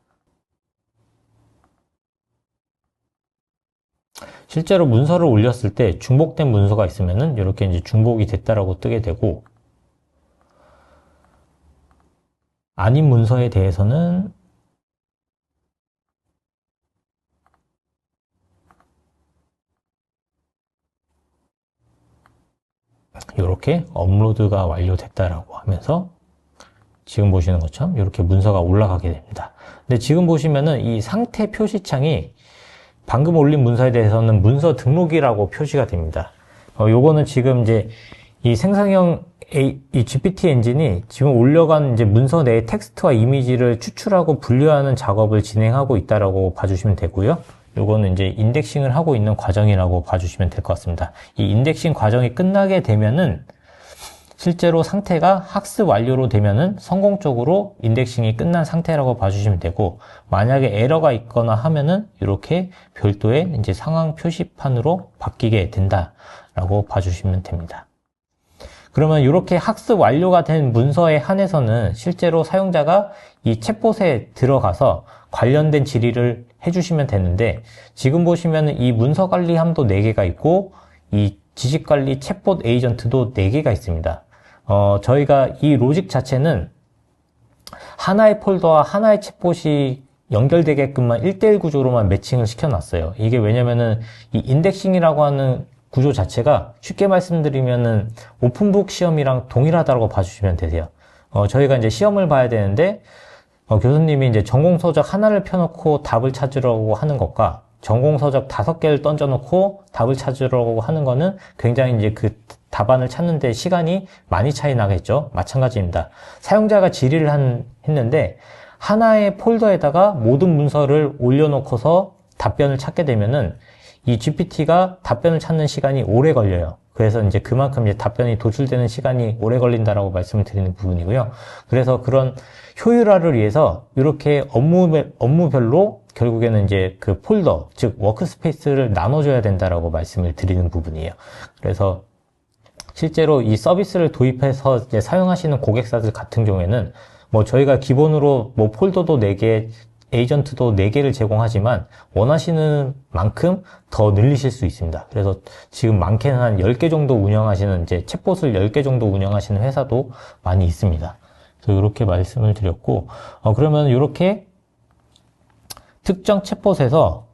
실제로 문서를 올렸을 때 중복된 문서가 있으면은 이렇게 이제 중복이 됐다라고 뜨게 되고, 아닌 문서에 대해서는 이렇게 업로드가 완료됐다라고 하면서 지금 보시는 것처럼 이렇게 문서가 올라가게 됩니다. 근데 지금 보시면은 이 상태 표시창이 방금 올린 문서에 대해서는 문서 등록이라고 표시가 됩니다. 요거는 지금 이제 이 생성형 이 GPT 엔진이 지금 올려간 이제 문서 내의 텍스트와 이미지를 추출하고 분류하는 작업을 진행하고 있다라고 봐주시면 되고요. 요거는 이제 인덱싱을 하고 있는 과정이라고 봐주시면 될 것 같습니다. 이 인덱싱 과정이 끝나게 되면은 실제로 상태가 학습 완료로 되면은 성공적으로 인덱싱이 끝난 상태라고 봐주시면 되고, 만약에 에러가 있거나 하면은 이렇게 별도의 이제 상황 표시판으로 바뀌게 된다라고 봐주시면 됩니다. 그러면 이렇게 학습 완료가 된 문서에 한해서는 실제로 사용자가 이 챗봇에 들어가서 관련된 질의를 해주시면 되는데, 지금 보시면 이 문서 관리함도 4개가 있고 이 지식관리 챗봇 에이전트도 4개가 있습니다. 저희가 이 로직 자체는 하나의 폴더와 하나의 챗봇이 연결되게끔만 1:1 구조로만 매칭을 시켜놨어요. 이게 왜냐면은 이 인덱싱이라고 하는 구조 자체가 쉽게 말씀드리면은 오픈북 시험이랑 동일하다고 봐주시면 되세요. 저희가 이제 시험을 봐야 되는데, 교수님이 이제 전공서적 하나를 펴놓고 답을 찾으려고 하는 것과 전공서적 5개를 던져놓고 답을 찾으려고 하는 거는 굉장히 이제 그 답안을 찾는데 시간이 많이 차이 나겠죠. 마찬가지입니다. 사용자가 질의를 했는데 하나의 폴더에다가 모든 문서를 올려놓고서 답변을 찾게 되면은 이 GPT가 답변을 찾는 시간이 오래 걸려요. 그래서 이제 그만큼 이제 답변이 도출되는 시간이 오래 걸린다라고 말씀을 드리는 부분이고요. 그래서 그런 효율화를 위해서 이렇게 업무별로 결국에는 이제 그 폴더, 즉 워크스페이스를 나눠줘야 된다라고 말씀을 드리는 부분이에요. 그래서 실제로 이 서비스를 도입해서 이제 사용하시는 고객사들 같은 경우에는 뭐 저희가 기본으로 뭐 폴더도 4개, 에이전트도 4개를 제공하지만 원하시는 만큼 더 늘리실 수 있습니다. 그래서 지금 많게는 한 10개 정도 운영하시는 이제 챗봇을 10개 정도 운영하시는 회사도 많이 있습니다. 그래서 이렇게 말씀을 드렸고, 그러면 이렇게 특정 챗봇에서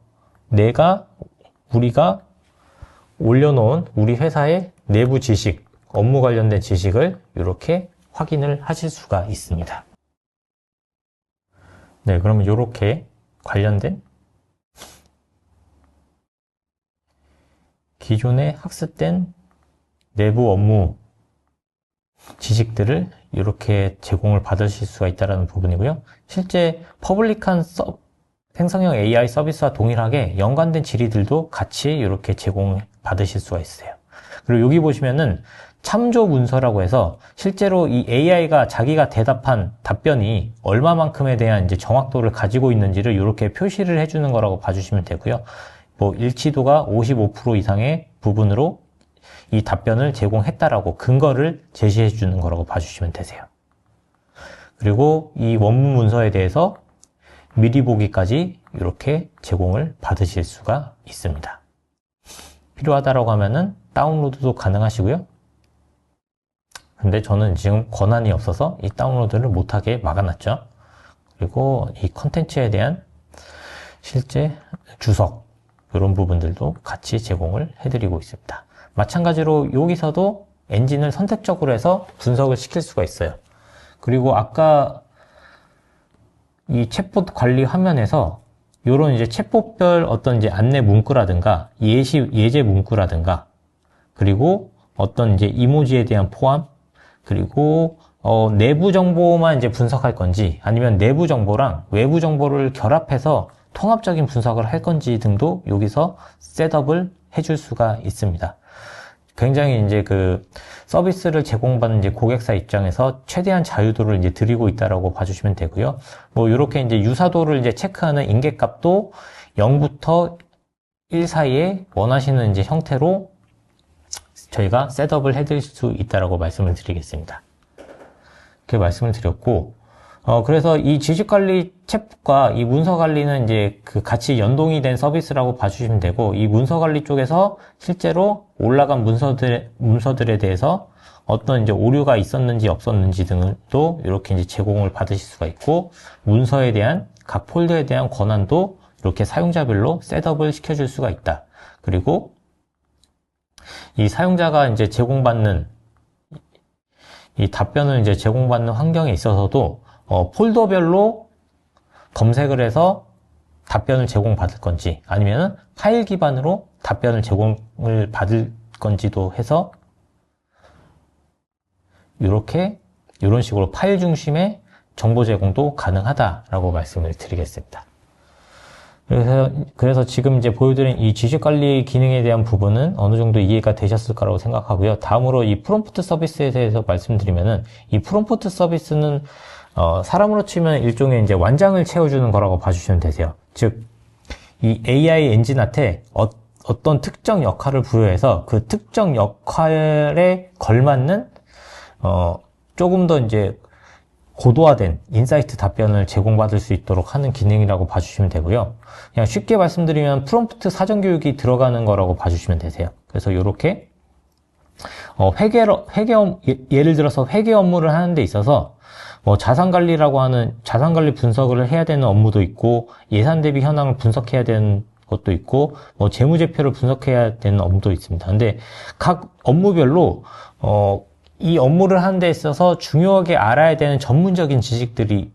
우리가 올려놓은 우리 회사의 내부 지식, 업무 관련된 지식을 이렇게 확인을 하실 수가 있습니다. 네, 그러면 이렇게 관련된 기존에 학습된 내부 업무 지식들을 이렇게 제공을 받으실 수가 있다는 부분이고요. 실제 퍼블릭한 생성형 AI 서비스와 동일하게 연관된 질의들도 같이 이렇게 제공받으실 수가 있어요. 그리고 여기 보시면은 참조 문서라고 해서 실제로 이 AI가 자기가 대답한 답변이 얼마만큼에 대한 이제 정확도를 가지고 있는지를 이렇게 표시를 해주는 거라고 봐주시면 되고요. 뭐 일치도가 55% 이상의 부분으로 이 답변을 제공했다라고 근거를 제시해 주는 거라고 봐주시면 되세요. 그리고 이 원문 문서에 대해서 미리 보기까지 이렇게 제공을 받으실 수가 있습니다. 필요하다라고 하면은 다운로드도 가능하시고요. 근데 저는 지금 권한이 없어서 이 다운로드를 못하게 막아놨죠. 그리고 이 컨텐츠에 대한 실제 주석 이런 부분들도 같이 제공을 해드리고 있습니다. 마찬가지로 여기서도 엔진을 선택적으로 해서 분석을 시킬 수가 있어요. 그리고 아까 이 챗봇 관리 화면에서 이런 이제 챗봇별 어떤 이제 안내 문구라든가 예제 문구라든가 그리고 어떤 이제 이모지에 대한 포함 그리고 내부 정보만 이제 분석할 건지 아니면 내부 정보랑 외부 정보를 결합해서 통합적인 분석을 할 건지 등도 여기서 셋업을 해줄 수가 있습니다. 굉장히 이제 그 서비스를 제공받는 이제 고객사 입장에서 최대한 자유도를 이제 드리고 있다라고 봐주시면 되고요. 뭐 이렇게 이제 유사도를 이제 체크하는 인계값도 0부터 1 사이에 원하시는 이제 형태로 저희가 셋업을 해드릴 수 있다라고 말씀을 드리겠습니다. 이렇게 말씀을 드렸고, 그래서 이 지식관리 챗과 이 문서관리는 이제 그 같이 연동이 된 서비스라고 봐주시면 되고, 이 문서관리 쪽에서 실제로 올라간 문서들에 대해서 어떤 이제 오류가 있었는지 없었는지 등도 이렇게 이제 제공을 받으실 수가 있고, 문서에 대한 각 폴더에 대한 권한도 이렇게 사용자별로 셋업을 시켜줄 수가 있다. 그리고 이 사용자가 이제 제공받는 이 답변을 이제 제공받는 환경에 있어서도 폴더별로 검색을 해서 답변을 제공받을 건지, 아니면 파일 기반으로 답변을 제공을 받을 건지도 해서 이런 식으로 파일 중심의 정보 제공도 가능하다라고 말씀을 드리겠습니다. 그래서 지금 이제 보여드린 이 지식관리 기능에 대한 부분은 어느 정도 이해가 되셨을 거라고 생각하고요. 다음으로 이 프롬프트 서비스에 대해서 말씀드리면은, 이 프롬프트 서비스는 사람으로 치면 일종의 이제 완장을 채워주는 거라고 봐주시면 되세요. 즉, 이 AI 엔진한테 어떤 특정 역할을 부여해서 그 특정 역할에 걸맞는 조금 더 이제 고도화된 인사이트 답변을 제공받을 수 있도록 하는 기능이라고 봐주시면 되고요. 그냥 쉽게 말씀드리면 프롬프트 사전 교육이 들어가는 거라고 봐주시면 되세요. 그래서 이렇게 예를 들어서 회계 업무를 하는 데 있어서 자산관리라고 하는 자산관리 분석을 해야 되는 업무도 있고, 예산 대비 현황을 분석해야 되는 것도 있고, 재무제표를 분석해야 되는 업무도 있습니다. 근데 각 업무별로 이 업무를 하는 데 있어서 중요하게 알아야 되는 전문적인 지식들이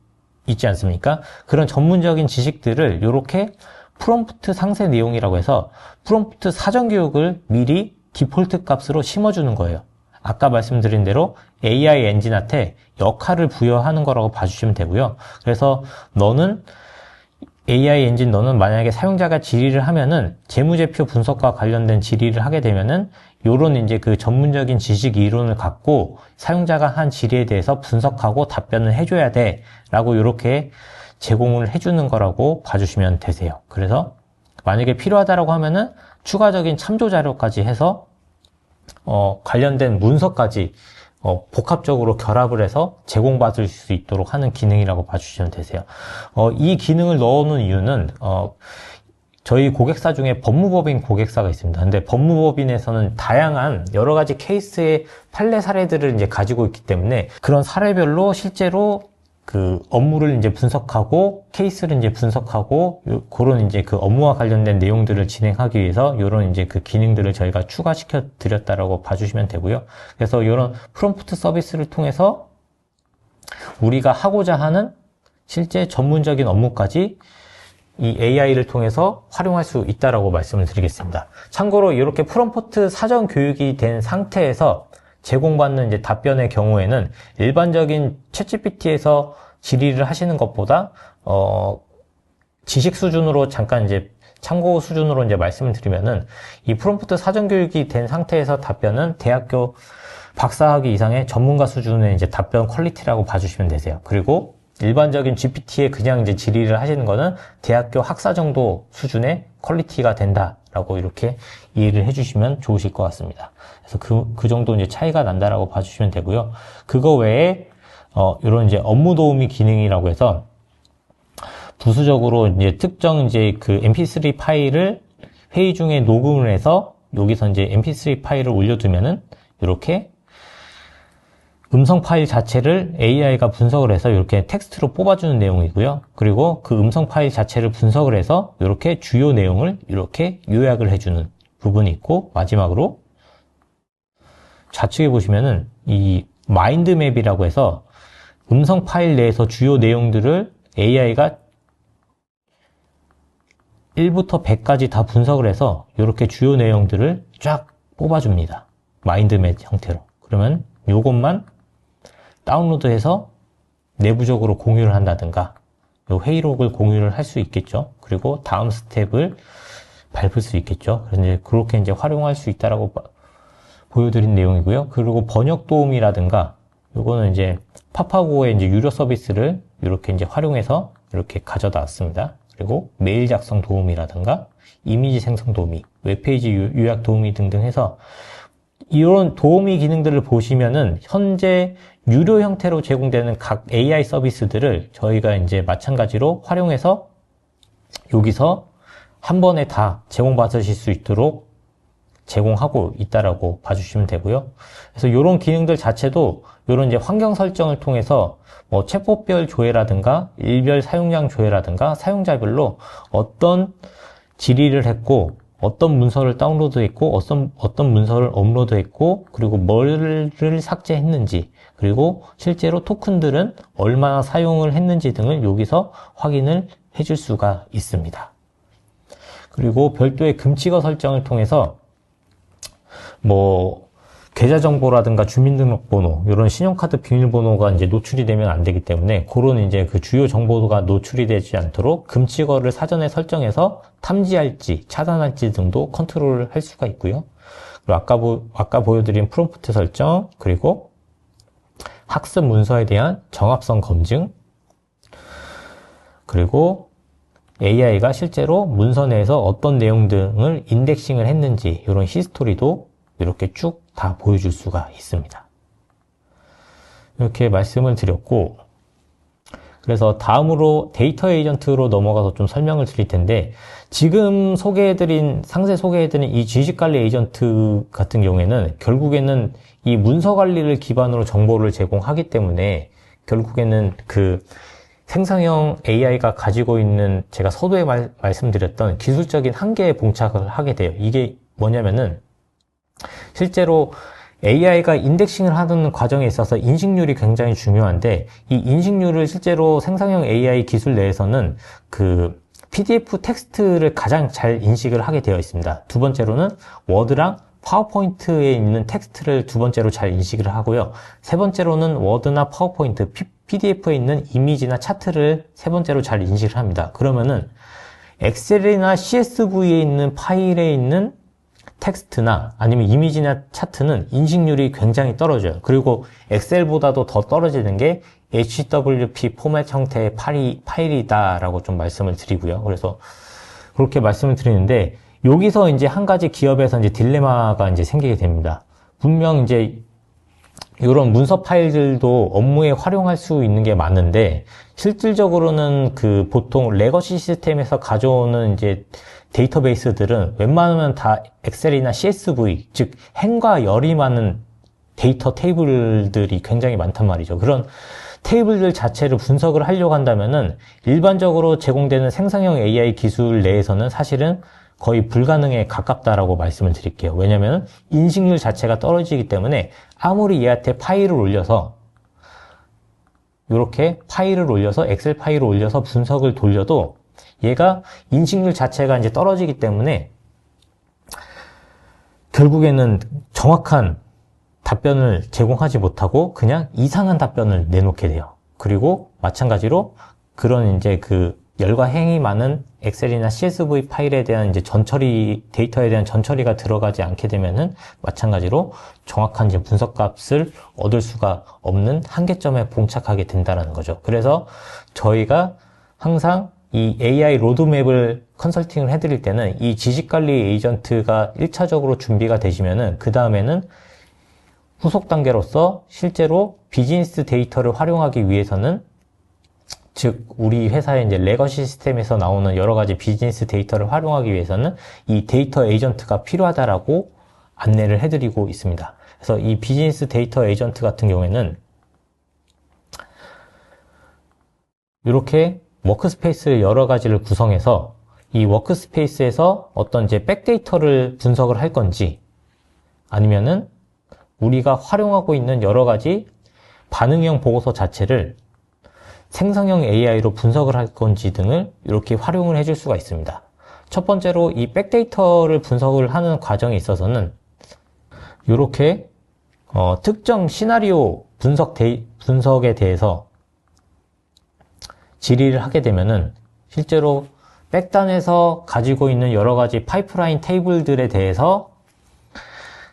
있지 않습니까? 그런 전문적인 지식들을 이렇게 프롬프트 상세 내용이라고 해서 프롬프트 사전 교육을 미리 디폴트 값으로 심어주는 거예요. 아까 말씀드린 대로 AI 엔진한테 역할을 부여하는 거라고 봐주시면 되고요. 그래서 AI 엔진 너는 만약에 사용자가 질의를 하면은 재무제표 분석과 관련된 질의를 하게 되면은 요런 이제 그 전문적인 지식 이론을 갖고 사용자가 한 질의에 대해서 분석하고 답변을 해줘야 돼 라고 이렇게 제공을 해주는 거라고 봐주시면 되세요. 그래서 만약에 필요하다라고 하면은 추가적인 참조 자료까지 해서 관련된 문서까지 복합적으로 결합을 해서 제공받을 수 있도록 하는 기능이라고 봐주시면 되세요. 이 기능을 넣어놓은 이유는 저희 고객사 중에 법무법인 고객사가 있습니다. 근데 법무법인에서는 다양한 여러 가지 케이스의 판례 사례들을 이제 가지고 있기 때문에 그런 사례별로 실제로 그 업무를 이제 분석하고 케이스를 이제 분석하고 그런 이제 그 업무와 관련된 내용들을 진행하기 위해서 이런 이제 그 기능들을 저희가 추가시켜 드렸다라고 봐주시면 되고요. 그래서 이런 프롬프트 서비스를 통해서 우리가 하고자 하는 실제 전문적인 업무까지 이 AI를 통해서 활용할 수 있다라고 말씀을 드리겠습니다. 참고로 이렇게 프롬프트 사전 교육이 된 상태에서 제공받는 이제 답변의 경우에는 일반적인 챗GPT에서 질의를 하시는 것보다 지식 수준으로 잠깐 이제 참고 수준으로 이제 말씀을 드리면은 이 프롬프트 사전 교육이 된 상태에서 답변은 대학교 박사학위 이상의 전문가 수준의 이제 답변 퀄리티라고 봐주시면 되세요. 그리고 일반적인 GPT에 그냥 이제 질의를 하시는 거는 대학교 학사 정도 수준의 퀄리티가 된다라고 이렇게 이해를 해주시면 좋으실 것 같습니다. 그래서 그 정도 이제 차이가 난다라고 봐주시면 되고요. 그거 외에 이런 이제 업무 도우미 기능이라고 해서 부수적으로 이제 특정 이제 그 MP3 파일을 회의 중에 녹음을 해서 여기서 이제 MP3 파일을 올려두면은 이렇게 음성 파일 자체를 AI가 분석을 해서 이렇게 텍스트로 뽑아주는 내용이고요. 그리고 그 음성 파일 자체를 분석을 해서 이렇게 주요 내용을 이렇게 요약을 해주는 부분이 있고, 마지막으로 좌측에 보시면은 이 마인드맵이라고 해서 음성 파일 내에서 주요 내용들을 AI가 1부터 100까지 다 분석을 해서 이렇게 주요 내용들을 쫙 뽑아줍니다. 마인드맵 형태로. 그러면 이것만 다운로드해서 내부적으로 공유를 한다든가 회의록을 공유를 할 수 있겠죠. 그리고 다음 스텝을 밟을 수 있겠죠. 그래서 이제 그렇게 이제 활용할 수 있다라고 보여드린 내용이고요. 그리고 번역 도우미라든가 요거는 이제 파파고의 이제 유료 서비스를 이렇게 이제 활용해서 이렇게 가져다 왔습니다. 그리고 메일 작성 도우미라든가 이미지 생성 도우미, 웹페이지 요약 도우미 등등 해서 이런 도우미 기능들을 보시면은 현재 유료 형태로 제공되는 각 AI 서비스들을 저희가 이제 마찬가지로 활용해서 여기서 한 번에 다 제공받으실 수 있도록 제공하고 있다라고 봐주시면 되고요. 그래서 이런 기능들 자체도 이런 이제 환경 설정을 통해서 뭐 챗봇별 조회라든가 일별 사용량 조회라든가 사용자별로 어떤 질의를 했고 어떤 문서를 다운로드했고 어떤 문서를 업로드했고 그리고 뭐를 삭제했는지 그리고 실제로 토큰들은 얼마나 사용을 했는지 등을 여기서 확인을 해줄 수가 있습니다. 그리고 별도의 금칙어 설정을 통해서 뭐 계좌 정보라든가 주민등록번호 이런 신용카드 비밀번호가 이제 노출이 되면 안 되기 때문에 그런 이제 그 주요 정보가 노출이 되지 않도록 금칙어를 사전에 설정해서 탐지할지 차단할지 등도 컨트롤을 할 수가 있고요. 그리고 아까 보여드린 프롬프트 설정 그리고 학습 문서에 대한 정합성 검증 그리고 AI가 실제로 문서 내에서 어떤 내용 등을 인덱싱을 했는지 이런 히스토리도 이렇게 쭉 다 보여줄 수가 있습니다. 이렇게 말씀을 드렸고 그래서 다음으로 데이터 에이전트로 넘어가서 좀 설명을 드릴 텐데 지금 상세 소개해드린 이 지식관리 에이전트 같은 경우에는 결국에는 이 문서 관리를 기반으로 정보를 제공하기 때문에 결국에는 그 생성형 AI가 가지고 있는 제가 서두에 말씀드렸던 기술적인 한계에 봉착을 하게 돼요. 이게 뭐냐면은 실제로 AI가 인덱싱을 하는 과정에 있어서 인식률이 굉장히 중요한데 이 인식률을 실제로 생성형 AI 기술 내에서는 그 PDF 텍스트를 가장 잘 인식을 하게 되어 있습니다. 두 번째로는 워드랑 파워포인트에 있는 텍스트를 두 번째로 잘 인식을 하고요. 세 번째로는 워드나 파워포인트, PDF에 있는 이미지나 차트를 세 번째로 잘 인식을 합니다. 그러면은 엑셀이나 CSV에 있는 파일에 있는 텍스트나 아니면 이미지나 차트는 인식률이 굉장히 떨어져요. 그리고 엑셀보다도 더 떨어지는 게 HWP 포맷 형태의 파일이다라고 좀 말씀을 드리고요. 그래서 그렇게 말씀을 드리는데 여기서 이제 한 가지 기업에서 이제 딜레마가 이제 생기게 됩니다. 분명 이제 이런 문서 파일들도 업무에 활용할 수 있는 게 많은데 실질적으로는 그 보통 레거시 시스템에서 가져오는 이제 데이터베이스들은 웬만하면 다 엑셀이나 CSV, 즉 행과 열이 많은 데이터 테이블들이 굉장히 많단 말이죠. 그런 테이블들 자체를 분석을 하려고 한다면은 일반적으로 제공되는 생성형 AI 기술 내에서는 사실은 거의 불가능에 가깝다라고 말씀을 드릴게요. 왜냐면 인식률 자체가 떨어지기 때문에 아무리 얘한테 파일을 올려서 이렇게 파일을 올려서 엑셀 파일을 올려서 분석을 돌려도 얘가 인식률 자체가 이제 떨어지기 때문에 결국에는 정확한 답변을 제공하지 못하고 그냥 이상한 답변을 내놓게 돼요. 그리고 마찬가지로 그런 이제 그 열과 행이 많은 엑셀이나 CSV 파일에 대한 이제 데이터에 대한 전처리가 들어가지 않게 되면은 마찬가지로 정확한 이제 분석 값을 얻을 수가 없는 한계점에 봉착하게 된다는 거죠. 그래서 저희가 항상 이 AI 로드맵을 컨설팅을 해드릴 때는 이 지식관리 에이전트가 1차적으로 준비가 되시면은 그 다음에는 후속 단계로서 실제로 비즈니스 데이터를 활용하기 위해서는 즉 우리 회사의 이제 레거시 시스템에서 나오는 여러 가지 비즈니스 데이터를 활용하기 위해서는 이 데이터 에이전트가 필요하다라고 안내를 해드리고 있습니다. 그래서 이 비즈니스 데이터 에이전트 같은 경우에는 이렇게 워크스페이스 여러 가지를 구성해서 이 워크스페이스에서 어떤 이제 백데이터를 분석을 할 건지 아니면은 우리가 활용하고 있는 여러 가지 반응형 보고서 자체를 생성형 AI로 분석을 할 건지 등을 이렇게 활용을 해줄 수가 있습니다. 첫 번째로 이 백데이터를 분석을 하는 과정에 있어서는 이렇게 특정 시나리오 분석에 대해서 질의를 하게 되면은 실제로 백단에서 가지고 있는 여러 가지 파이프라인 테이블들에 대해서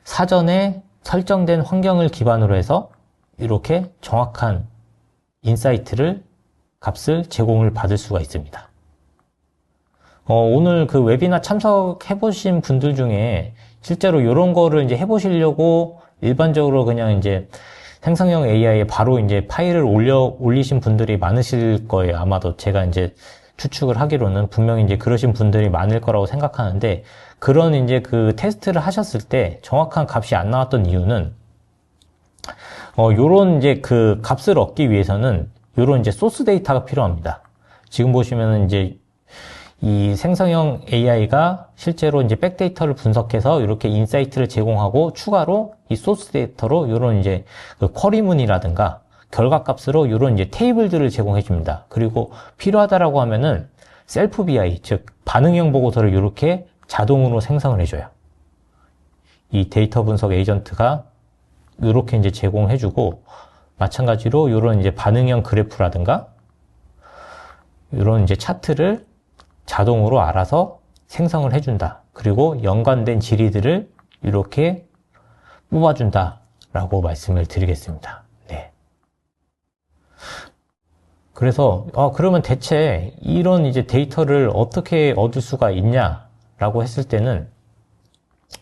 사전에 설정된 환경을 기반으로 해서 이렇게 정확한 값을 제공을 받을 수가 있습니다. 오늘 그 웨비나 참석해 보신 분들 중에 실제로 이런 거를 이제 해보시려고 일반적으로 그냥 이제 생성형 AI에 바로 이제 파일을 올리신 분들이 많으실 거예요. 아마도 제가 이제 추측을 하기로는 분명히 이제 그러신 분들이 많을 거라고 생각하는데, 그런 이제 그 테스트를 하셨을 때 정확한 값이 안 나왔던 이유는, 요런 이제 그 값을 얻기 위해서는 요런 이제 소스 데이터가 필요합니다. 지금 보시면은 이제 이 생성형 AI가 실제로 이제 백데이터를 분석해서 이렇게 인사이트를 제공하고 추가로 이 소스 데이터로 이런 이제 그 쿼리문이라든가 결과값으로 이런 이제 테이블들을 제공해 줍니다. 그리고 필요하다라고 하면은 셀프 BI, 즉 반응형 보고서를 이렇게 자동으로 생성을 해줘요. 이 데이터 분석 에이전트가 이렇게 이제 제공해 주고, 마찬가지로 이런 이제 반응형 그래프라든가 이런 이제 차트를 자동으로 알아서 생성을 해준다. 그리고 연관된 질의들을 이렇게 뽑아준다 라고 말씀을 드리겠습니다. 네. 그래서 그러면 대체 이런 이제 데이터를 어떻게 얻을 수가 있냐라고 했을 때는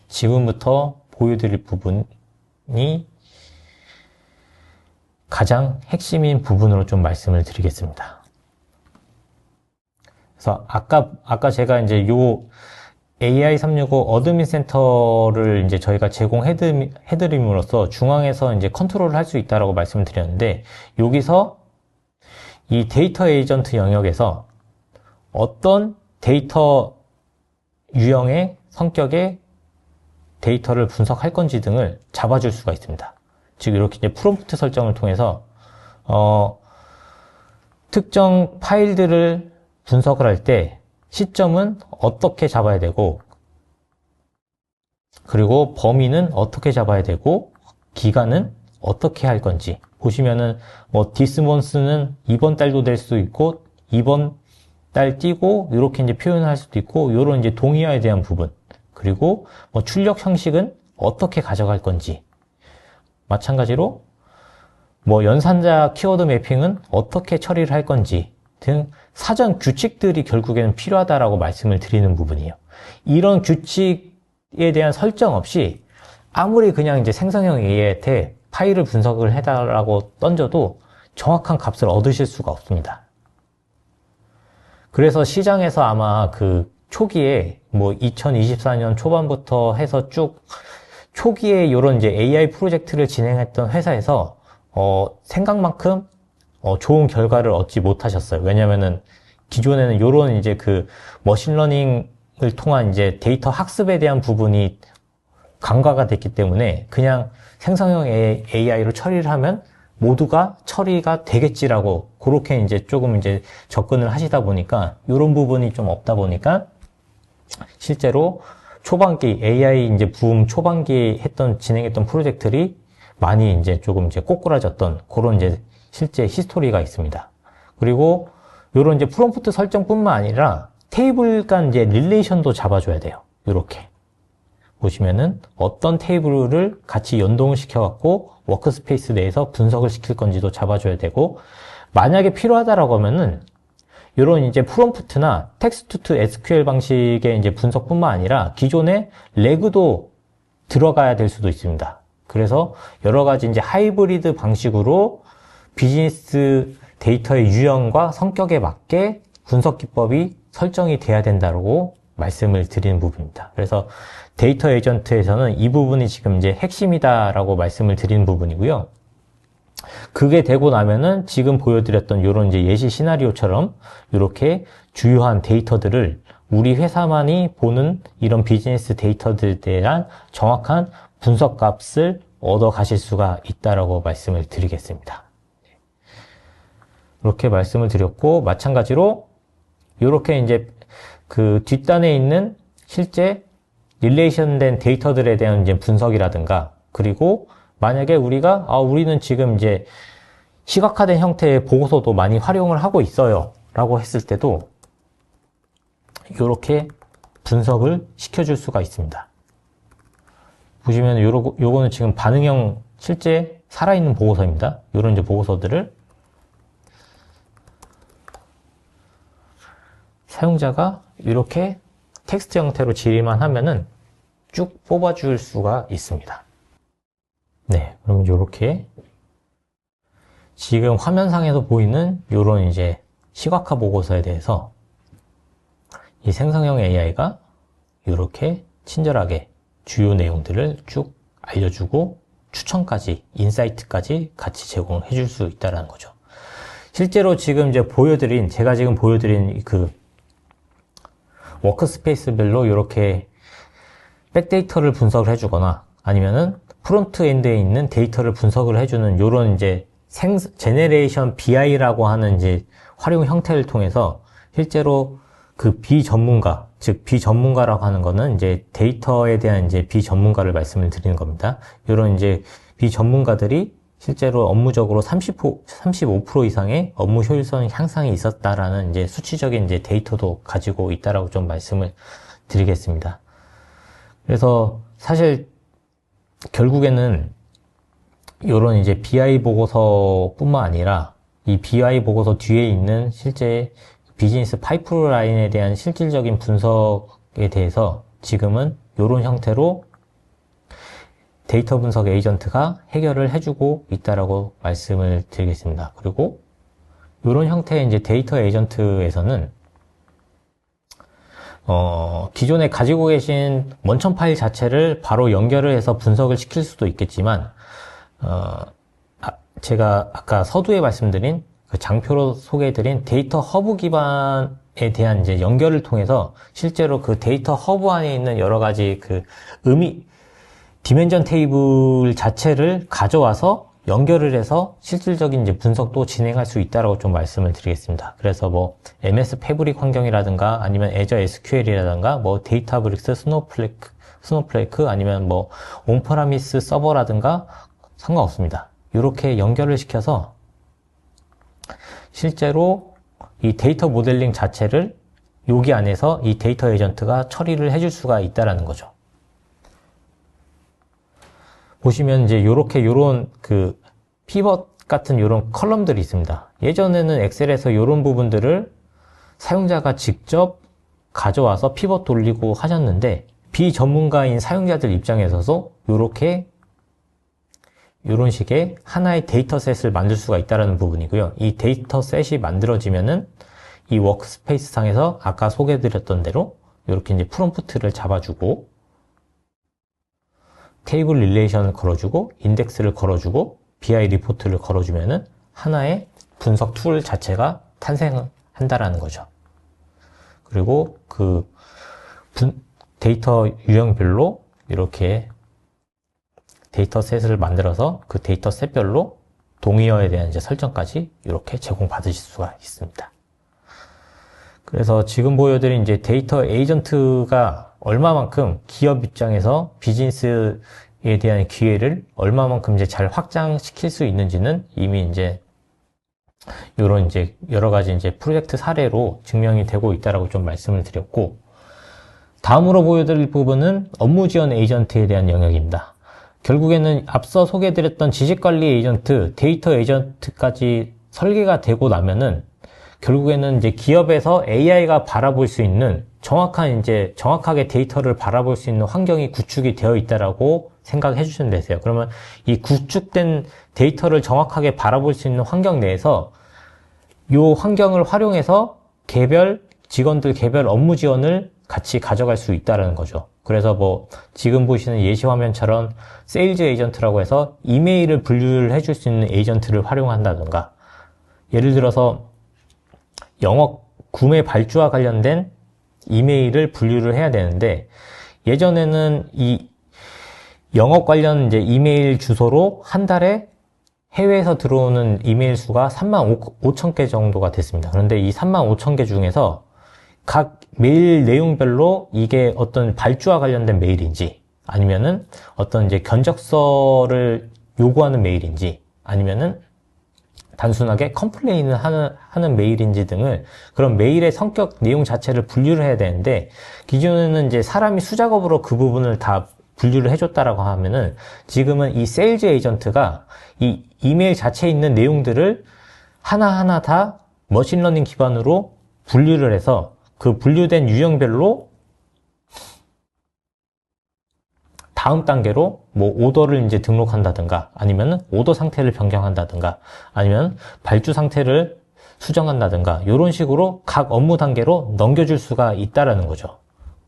지금부터 보여드릴 부분이 가장 핵심인 부분으로 좀 말씀을 드리겠습니다. 그래서 아까 제가 이제 요 AI365 어드민 센터를 이제 저희가 제공해드림으로써 중앙에서 이제 컨트롤을 할 수 있다라고 말씀을 드렸는데, 여기서 이 데이터 에이전트 영역에서 어떤 데이터 유형의 성격의 데이터를 분석할 건지 등을 잡아줄 수가 있습니다. 즉 이렇게 이제 프롬프트 설정을 통해서 특정 파일들을 분석을 할 때 시점은 어떻게 잡아야 되고, 그리고 범위는 어떻게 잡아야 되고, 기간은 어떻게 할 건지 보시면은 뭐 디스몬스는 이번 달도 될 수도 있고, 이번 달 띄고 이렇게 이제 표현할 수도 있고, 이런 이제 동의어에 대한 부분, 그리고 뭐 출력 형식은 어떻게 가져갈 건지, 마찬가지로 뭐 연산자 키워드 매핑은 어떻게 처리를 할 건지 등 사전 규칙들이 결국에는 필요하다라고 말씀을 드리는 부분이에요. 이런 규칙에 대한 설정 없이 아무리 그냥 이제 생성형 AI한테 파일을 분석을 해달라고 던져도 정확한 값을 얻으실 수가 없습니다. 그래서 시장에서 아마 그 초기에 뭐 2024년 초반부터 해서 쭉 초기에 이런 이제 AI 프로젝트를 진행했던 회사에서 생각만큼 좋은 결과를 얻지 못하셨어요. 왜냐면은 기존에는 이런 이제 그 머신러닝을 통한 이제 데이터 학습에 대한 부분이 간과가 됐기 때문에 그냥 생성형 AI로 처리를 하면 모두가 처리가 되겠지라고 그렇게 이제 조금 이제 접근을 하시다 보니까 이런 부분이 좀 없다 보니까 실제로 초반기 AI 이제 붐 초반기에 진행했던 프로젝트들이 많이 이제 조금 이제 꼬꾸라졌던 그런 이제 실제 히스토리가 있습니다. 그리고 요런 이제 프롬프트 설정뿐만 아니라 테이블 간 이제 릴레이션도 잡아줘야 돼요. 이렇게 보시면은 어떤 테이블을 같이 연동을 시켜갖고 워크스페이스 내에서 분석을 시킬 건지도 잡아줘야 되고, 만약에 필요하다라고 하면은 이런 이제 프롬프트나 텍스트 투 SQL 방식의 이제 분석뿐만 아니라 기존의 레그도 들어가야 될 수도 있습니다. 그래서 여러 가지 이제 하이브리드 방식으로 비즈니스 데이터의 유형과 성격에 맞게 분석 기법이 설정이 돼야 된다고 말씀을 드리는 부분입니다. 그래서 데이터 에이전트에서는 이 부분이 지금 이제 핵심이다라고 말씀을 드리는 부분이고요. 그게 되고 나면은 지금 보여드렸던 이런 이제 예시 시나리오처럼 이렇게 주요한 데이터들을 우리 회사만이 보는 이런 비즈니스 데이터들에 대한 정확한 분석 값을 얻어 가실 수가 있다라고 말씀을 드리겠습니다. 이렇게 말씀을 드렸고, 마찬가지로 이렇게 이제 그 뒷단에 있는 실제 릴레이션 된 데이터들에 대한 이제 분석이라든가, 그리고 만약에 우리는 지금 이제 시각화된 형태의 보고서도 많이 활용을 하고 있어요 라고 했을 때도 이렇게 분석을 시켜줄 수가 있습니다. 보시면 요거는 지금 반응형 실제 살아있는 보고서입니다. 이런 이제 보고서들을 사용자가 이렇게 텍스트 형태로 질의만 하면은 쭉 뽑아줄 수가 있습니다. 네, 그러면 이렇게 지금 화면상에서 보이는 이런 이제 시각화 보고서에 대해서 이 생성형 AI가 이렇게 친절하게 주요 내용들을 쭉 알려주고 추천까지, 인사이트까지 같이 제공해 줄 수 있다는 거죠. 실제로 지금 제가 지금 보여드린 그 워크스페이스별로 이렇게 백데이터를 분석을 해주거나 아니면은 프론트엔드에 있는 데이터를 분석을 해주는 요런 이제 제네레이션 BI라고 하는 이제 활용 형태를 통해서 실제로 그 비전문가, 즉 비전문가라고 하는 거는 이제 데이터에 대한 이제 비전문가를 말씀을 드리는 겁니다. 이런 이제 비전문가들이 실제로 업무적으로 35% 이상의 업무 효율성 향상이 있었다라는 이제 수치적인 이제 데이터도 가지고 있다라고 좀 말씀을 드리겠습니다. 그래서 사실 결국에는 이런 이제 BI 보고서뿐만 아니라 이 BI 보고서 뒤에 있는 실제 비즈니스 파이프라인에 대한 실질적인 분석에 대해서 지금은 이런 형태로 데이터 분석 에이전트가 해결을 해주고 있다라고 말씀을 드리겠습니다. 그리고 이런 형태의 이제 데이터 에이전트에서는 기존에 가지고 계신 원천 파일 자체를 바로 연결을 해서 분석을 시킬 수도 있겠지만, 제가 아까 서두에 말씀드린 그 장표로 소개해드린 데이터 허브 기반에 대한 이제 연결을 통해서 실제로 그 데이터 허브 안에 있는 여러 가지 그 디멘전 테이블 자체를 가져와서 연결을 해서 실질적인 이제 분석도 진행할 수 있다라고 좀 말씀을 드리겠습니다. 그래서 뭐 MS 패브릭 환경이라든가 아니면 애저 SQL이라든가 뭐 데이터브릭스, 스노플레이크 아니면 뭐 온프라미스 서버라든가 상관없습니다. 이렇게 연결을 시켜서 실제로 이 데이터 모델링 자체를 여기 안에서 이 데이터 에이전트가 처리를 해줄 수가 있다라는 거죠. 보시면 이제 요런 그 피벗 같은 요런 컬럼들이 있습니다. 예전에는 엑셀에서 요런 부분들을 사용자가 직접 가져와서 피벗 돌리고 하셨는데 비전문가인 사용자들 입장에서도 요런 식의 하나의 데이터셋을 만들 수가 있다는 부분이고요. 이 데이터셋이 만들어지면은 이 워크스페이스 상에서 아까 소개해드렸던 대로 이렇게 이제 프롬프트를 잡아주고 테이블 릴레이션을 걸어주고 인덱스를 걸어주고 BI 리포트를 걸어주면은 하나의 분석 툴 자체가 탄생한다라는 거죠. 그리고 그 데이터 유형별로 이렇게 데이터셋을 만들어서 그 데이터셋별로 동의어에 대한 이제 설정까지 이렇게 제공받으실 수가 있습니다. 그래서 지금 보여드린 이제 데이터 에이전트가 얼마만큼 기업 입장에서 비즈니스에 대한 기회를 얼마만큼 이제 잘 확장시킬 수 있는지는 이미 이제 이런 이제 여러 가지 이제 프로젝트 사례로 증명이 되고 있다라고 좀 말씀을 드렸고, 다음으로 보여드릴 부분은 업무 지원 에이전트에 대한 영역입니다. 결국에는 앞서 소개해드렸던 지식관리 에이전트, 데이터 에이전트까지 설계가 되고 나면은 결국에는 이제 기업에서 AI가 바라볼 수 있는 정확하게 데이터를 바라볼 수 있는 환경이 구축이 되어 있다라고 생각해 주시면 되세요. 그러면 이 구축된 데이터를 정확하게 바라볼 수 있는 환경 내에서 이 환경을 활용해서 직원들 개별 업무 지원을 같이 가져갈 수 있다는 거죠. 그래서 뭐 지금 보시는 예시 화면처럼 세일즈 에이전트라고 해서 이메일을 분류를 해줄 수 있는 에이전트를 활용한다든가, 예를 들어서 영업 구매 발주와 관련된 이메일을 분류를 해야 되는데, 예전에는 이 영업 관련 이제 이메일 주소로 한 달에 해외에서 들어오는 이메일 수가 35,000개 정도가 됐습니다. 그런데 이 35,000개 중에서 각 메일 내용별로 이게 어떤 발주와 관련된 메일인지, 아니면은 어떤 이제 견적서를 요구하는 메일인지, 아니면은 단순하게 컴플레인을 하는 메일인지 등을, 그런 메일의 성격 내용 자체를 분류를 해야 되는데, 기존에는 이제 사람이 수작업으로 그 부분을 다 분류를 해줬다라고 하면은, 지금은 이 세일즈 에이전트가 이 이메일 자체에 있는 내용들을 하나하나 다 머신러닝 기반으로 분류를 해서 그 분류된 유형별로 다음 단계로 뭐 오더를 이제 등록한다든가, 아니면 오더 상태를 변경한다든가, 아니면 발주 상태를 수정한다든가 이런 식으로 각 업무 단계로 넘겨줄 수가 있다라는 거죠.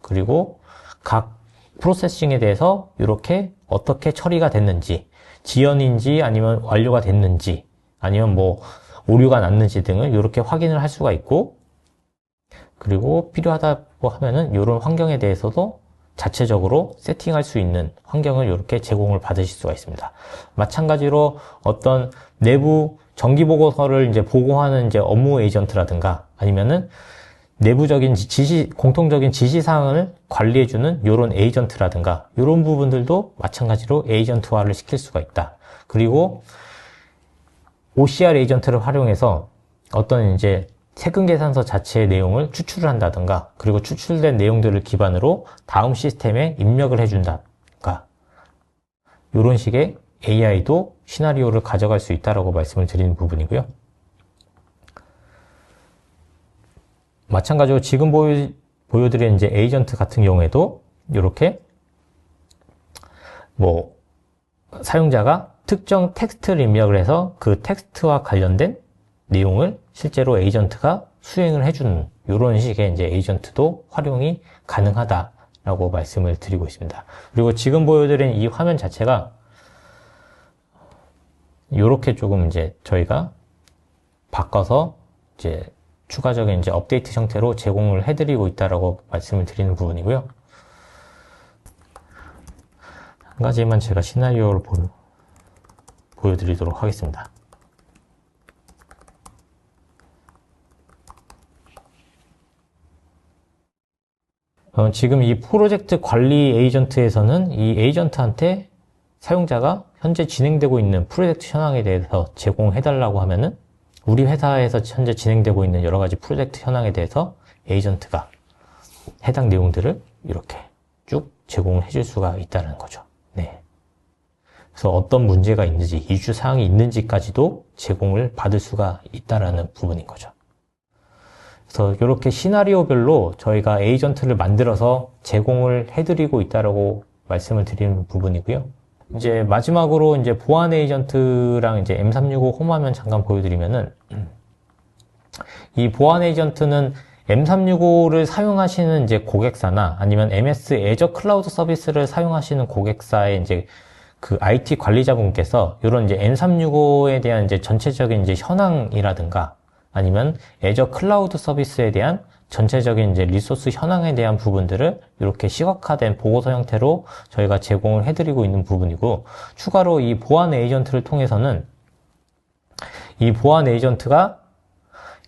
그리고 각 프로세싱에 대해서 이렇게 어떻게 처리가 됐는지, 지연인지 아니면 완료가 됐는지, 아니면 뭐 오류가 났는지 등을 이렇게 확인을 할 수가 있고, 그리고 필요하다고 하면은 이런 환경에 대해서도 자체적으로 세팅할 수 있는 환경을 이렇게 제공을 받으실 수가 있습니다. 마찬가지로 어떤 내부 정기 보고서를 이제 보고하는 이제 업무 에이전트라든가 아니면은 내부적인 공통적인 지시사항을 관리해주는 이런 에이전트라든가 이런 부분들도 마찬가지로 에이전트화를 시킬 수가 있다. 그리고 OCR 에이전트를 활용해서 어떤 이제 세금 계산서 자체의 내용을 추출을 한다든가 그리고 추출된 내용들을 기반으로 다음 시스템에 입력을 해준다든가 이런 식의 AI도 시나리오를 가져갈 수 있다라고 말씀을 드리는 부분이고요. 마찬가지로 지금 보여드린 이제 에이전트 같은 경우에도 이렇게 뭐 사용자가 특정 텍스트를 입력을 해서 그 텍스트와 관련된 내용을 실제로 에이전트가 수행을 해주는 이런 식의 이제 에이전트도 활용이 가능하다라고 말씀을 드리고 있습니다. 그리고 지금 보여드린 이 화면 자체가 이렇게 조금 이제 저희가 바꿔서 이제 추가적인 이제 업데이트 형태로 제공을 해드리고 있다라고 말씀을 드리는 부분이고요. 한 가지만 제가 시나리오를 보여드리도록 하겠습니다. 지금 이 프로젝트 관리 에이전트에서는 이 에이전트한테 사용자가 현재 진행되고 있는 프로젝트 현황에 대해서 제공해달라고 하면은 우리 회사에서 현재 진행되고 있는 여러 가지 프로젝트 현황에 대해서 에이전트가 해당 내용들을 이렇게 쭉 제공을 해줄 수가 있다는 거죠. 네. 그래서 어떤 문제가 있는지, 이슈 사항이 있는지까지도 제공을 받을 수가 있다라는 부분인 거죠. 그래서 이렇게 시나리오별로 저희가 에이전트를 만들어서 제공을 해드리고 있다라고 말씀을 드리는 부분이고요. 이제 마지막으로 이제 보안 에이전트랑 이제 M365 홈 화면 잠깐 보여드리면은 이 보안 에이전트는 M365를 사용하시는 이제 고객사나 아니면 MS 애저 클라우드 서비스를 사용하시는 고객사의 이제 그 IT 관리자분께서 이런 이제 M365에 대한 이제 전체적인 이제 현황이라든가 아니면 애저 클라우드 서비스에 대한 전체적인 이제 리소스 현황에 대한 부분들을 이렇게 시각화된 보고서 형태로 저희가 제공을 해드리고 있는 부분이고, 추가로 이 보안 에이전트를 통해서는 이 보안 에이전트가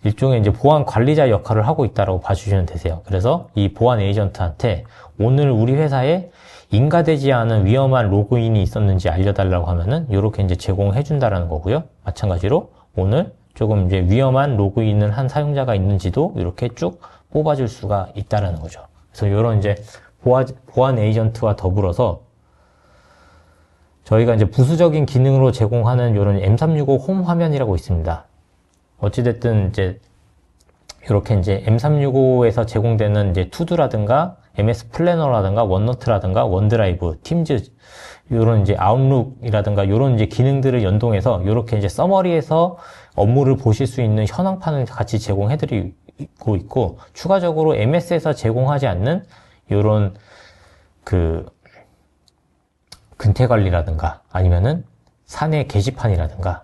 일종의 이제 보안 관리자 역할을 하고 있다고 봐주시면 되세요. 그래서 이 보안 에이전트한테 오늘 우리 회사에 인가되지 않은 위험한 로그인이 있었는지 알려달라고 하면은 이렇게 이제 제공해 준다라는 거고요. 마찬가지로 오늘 조금 이제 위험한 로그인을 한 사용자가 있는지도 이렇게 쭉 뽑아줄 수가 있다라는 거죠. 그래서 이런 이제 보안 에이전트와 더불어서 저희가 이제 부수적인 기능으로 제공하는 이런 M365 홈 화면이라고 있습니다. 어찌됐든 이제 이렇게 이제 M365에서 제공되는 이제 투두라든가 MS 플래너라든가 원노트라든가 원드라이브, 팀즈 이런 이제 아웃룩이라든가 이런 이제 기능들을 연동해서 이렇게 이제 서머리에서 업무를 보실 수 있는 현황판을 같이 제공해드리고 있고, 추가적으로 MS에서 제공하지 않는 이런 그 근태 관리라든가 아니면은 사내 게시판이라든가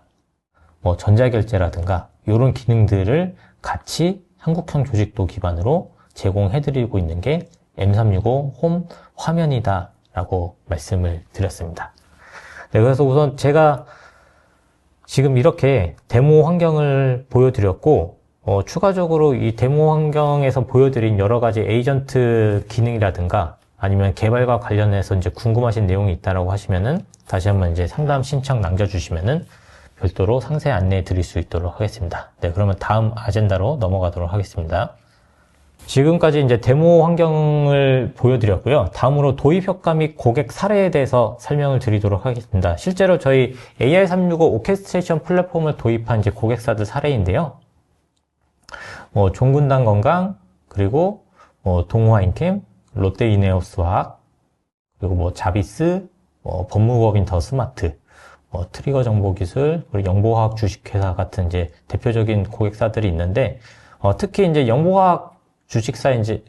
뭐 전자결제라든가 이런 기능들을 같이 한국형 조직도 기반으로 제공해드리고 있는 게 M365 홈 화면이다 라고 말씀을 드렸습니다. 네, 그래서 우선 제가 지금 이렇게 데모 환경을 보여드렸고, 추가적으로 이 데모 환경에서 보여드린 여러 가지 에이전트 기능이라든가 아니면 개발과 관련해서 이제 궁금하신 내용이 있다라고 하시면은 다시 한번 이제 상담 신청 남겨주시면은 별도로 상세 안내해 드릴 수 있도록 하겠습니다. 네, 그러면 다음 아젠다로 넘어가도록 하겠습니다. 지금까지 이제 데모 환경을 보여드렸고요. 다음으로 도입 효과 및 고객 사례에 대해서 설명을 드리도록 하겠습니다. 실제로 저희 AI365 오케스트레이션 플랫폼을 도입한 이제 고객사들 사례인데요. 종군당 건강, 그리고 동호아인캠, 롯데이네오스 화학, 그리고 자비스, 법무법인 더 스마트, 트리거 정보기술, 그리고 영보화학 주식회사 같은 이제 대표적인 고객사들이 있는데, 특히 이제 영보화학 주식회사 이제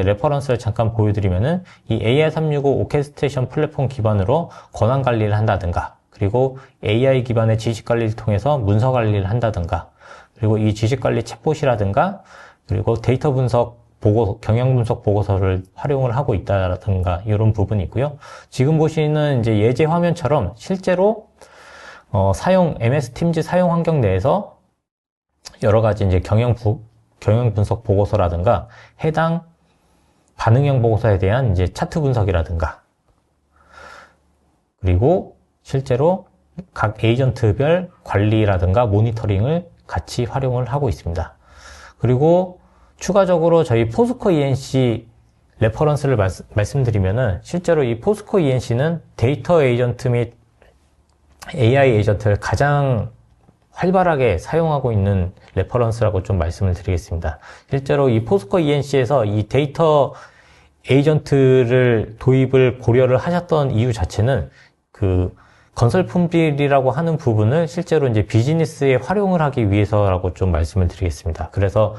레퍼런스를 잠깐 보여드리면은 이 AI365 오케스트레이션 플랫폼 기반으로 권한 관리를 한다든가, 그리고 AI 기반의 지식 관리를 통해서 문서 관리를 한다든가, 그리고 이 지식 관리 챗봇이라든가, 그리고 데이터 분석 경영 분석 보고서를 활용을 하고 있다라든가 이런 부분이 있고요. 지금 보시는 이제 예제 화면처럼 실제로 MS 팀즈 사용 환경 내에서 여러 가지 이제 경영 분석 보고서라든가 해당 반응형 보고서에 대한 이제 차트 분석이라든가, 그리고 실제로 각 에이전트별 관리라든가 모니터링을 같이 활용을 하고 있습니다. 그리고 추가적으로 저희 포스코 ENC 레퍼런스를 말씀드리면은 실제로 이 포스코 ENC는 데이터 에이전트 및 AI 에이전트를 가장 활발하게 사용하고 있는 레퍼런스라고 좀 말씀을 드리겠습니다. 실제로 이 포스코 ENC에서 이 데이터 에이전트를 도입을 고려를 하셨던 이유 자체는 그 건설 품질이라고 하는 부분을 실제로 이제 비즈니스에 활용을 하기 위해서라고 좀 말씀을 드리겠습니다. 그래서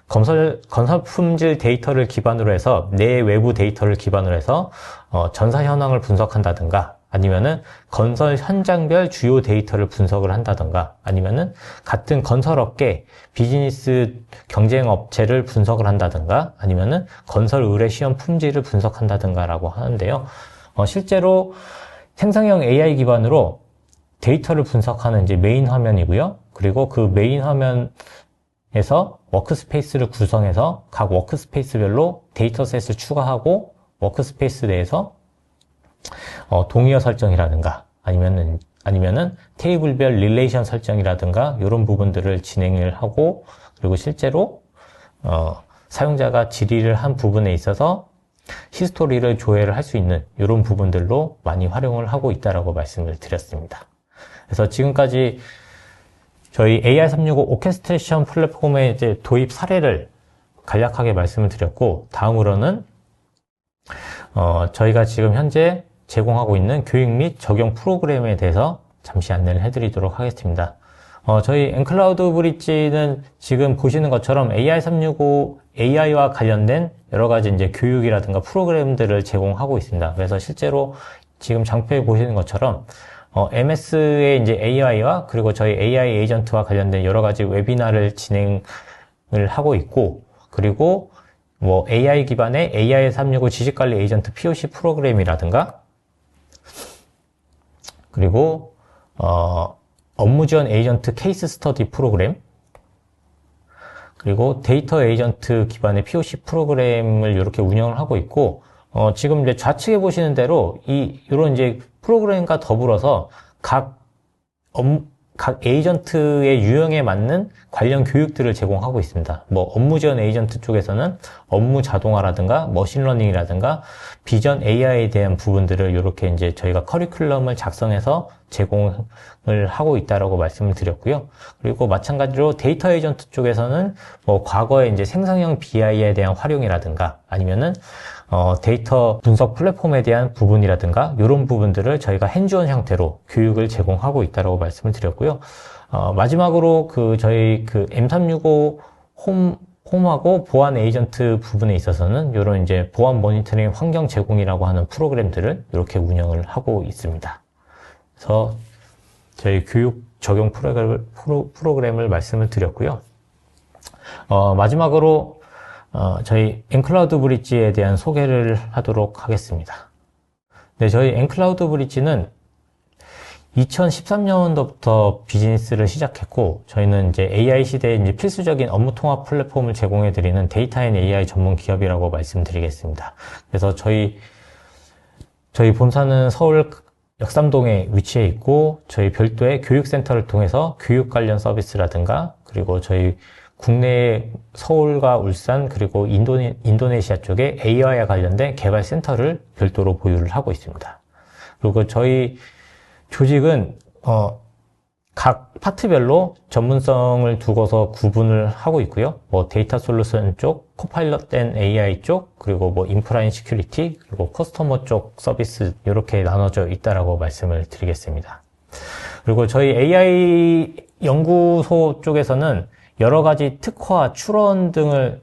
건설 품질 데이터를 기반으로 해서 내 외부 데이터를 기반으로 해서 전사 현황을 분석한다든가, 아니면은 건설 현장별 주요 데이터를 분석을 한다든가, 아니면은 같은 건설업계 비즈니스 경쟁 업체를 분석을 한다든가, 아니면은 건설 의뢰 시험 품질을 분석한다든가라고 하는데요. 실제로 생성형 AI 기반으로 데이터를 분석하는 이제 메인 화면이고요. 그리고 그 메인 화면에서 워크스페이스를 구성해서 각 워크스페이스별로 데이터셋을 추가하고 워크스페이스 내에서 동의어 설정이라든가 아니면은 테이블별 릴레이션 설정이라든가 이런 부분들을 진행을 하고, 그리고 실제로 사용자가 질의를 한 부분에 있어서 히스토리를 조회를 할 수 있는 이런 부분들로 많이 활용을 하고 있다라고 말씀을 드렸습니다. 그래서 지금까지 저희 AI365 오케스트레이션 플랫폼의 이제 도입 사례를 간략하게 말씀을 드렸고, 다음으로는 저희가 지금 현재 제공하고 있는 교육 및 적용 프로그램에 대해서 잠시 안내를 해드리도록 하겠습니다. 저희 엔클라우드 브릿지는 지금 보시는 것처럼 AI365 AI와 관련된 여러 가지 이제 교육이라든가 프로그램들을 제공하고 있습니다. 그래서 실제로 지금 장표에 보시는 것처럼 MS의 이제 AI와 그리고 저희 AI 에이전트와 관련된 여러 가지 웨비나를 진행을 하고 있고, 그리고 뭐 AI 기반의 AI365 지식관리 에이전트 POC 프로그램이라든가, 그리고 업무 지원 에이전트 케이스 스터디 프로그램, 그리고 데이터 에이전트 기반의 POC 프로그램을 이렇게 운영을 하고 있고, 지금 이제 좌측에 보시는 대로 이런 이제 프로그램과 더불어서 각 에이전트의 유형에 맞는 관련 교육들을 제공하고 있습니다. 뭐 업무 지원 에이전트 쪽에서는 업무 자동화라든가 머신러닝이라든가 비전 AI에 대한 부분들을 이렇게 이제 저희가 커리큘럼을 작성해서 제공을 하고 있다라고 말씀을 드렸고요. 그리고 마찬가지로 데이터 에이전트 쪽에서는 뭐 과거에 이제 생성형 BI에 대한 활용이라든가 아니면은 데이터 분석 플랫폼에 대한 부분이라든가 이런 부분들을 저희가 핸즈온 형태로 교육을 제공하고 있다라고 말씀을 드렸고요. 마지막으로 저희 M365 홈하고 보안 에이전트 부분에 있어서는 이런 이제 보안 모니터링 환경 제공이라고 하는 프로그램들을 이렇게 운영을 하고 있습니다. 그래서 저희 교육 적용 프로그램을 말씀을 드렸고요. 마지막으로 저희 엔클라우드 브릿지에 대한 소개를 하도록 하겠습니다. 네, 저희 엔클라우드 브릿지는 2013년도부터 비즈니스를 시작했고, 저희는 이제 AI 시대에 이제 필수적인 업무 통합 플랫폼을 제공해드리는 데이터 앤 AI 전문 기업이라고 말씀드리겠습니다. 그래서 저희 본사는 서울 역삼동에 위치해 있고, 저희 별도의 교육센터를 통해서 교육 관련 서비스라든가, 그리고 저희 국내 서울과 울산 그리고 인도네시아 쪽에 AI와 관련된 개발 센터를 별도로 보유를 하고 있습니다. 그리고 저희 조직은 각 파트별로 전문성을 두고서 구분을 하고 있고요. 뭐 데이터 솔루션 쪽, 코파일럿 앤 AI 쪽, 그리고 뭐 인프라 앤 시큐리티, 그리고 커스터머 쪽 서비스 이렇게 나눠져 있다라고 말씀을 드리겠습니다. 그리고 저희 AI 연구소 쪽에서는 여러 가지 특허와 출원 등을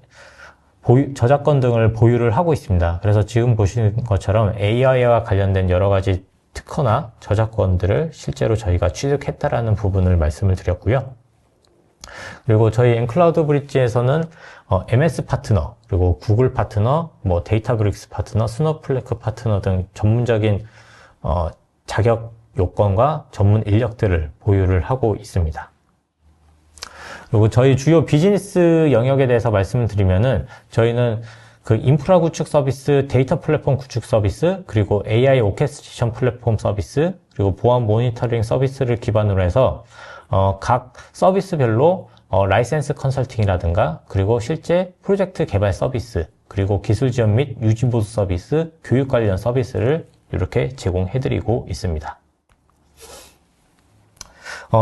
저작권 등을 보유를 하고 있습니다. 그래서 지금 보시는 것처럼 AI와 관련된 여러 가지 특허나 저작권들을 실제로 저희가 취득했다라는 부분을 말씀을 드렸고요. 그리고 저희 엔클라우드 브릿지에서는 MS 파트너, 그리고 구글 파트너, 뭐 데이터브릭스 파트너, 스노플레이크 파트너 등 전문적인 자격 요건과 전문 인력들을 보유를 하고 있습니다. 그리고 저희 주요 비즈니스 영역에 대해서 말씀을 드리면은 저희는 그 인프라 구축 서비스, 데이터 플랫폼 구축 서비스, 그리고 AI 오케스트레이션 플랫폼 서비스, 그리고 보안 모니터링 서비스를 기반으로 해서 각 서비스별로 라이센스 컨설팅이라든가, 그리고 실제 프로젝트 개발 서비스, 그리고 기술 지원 및 유지 보수 서비스, 교육 관련 서비스를 이렇게 제공해드리고 있습니다.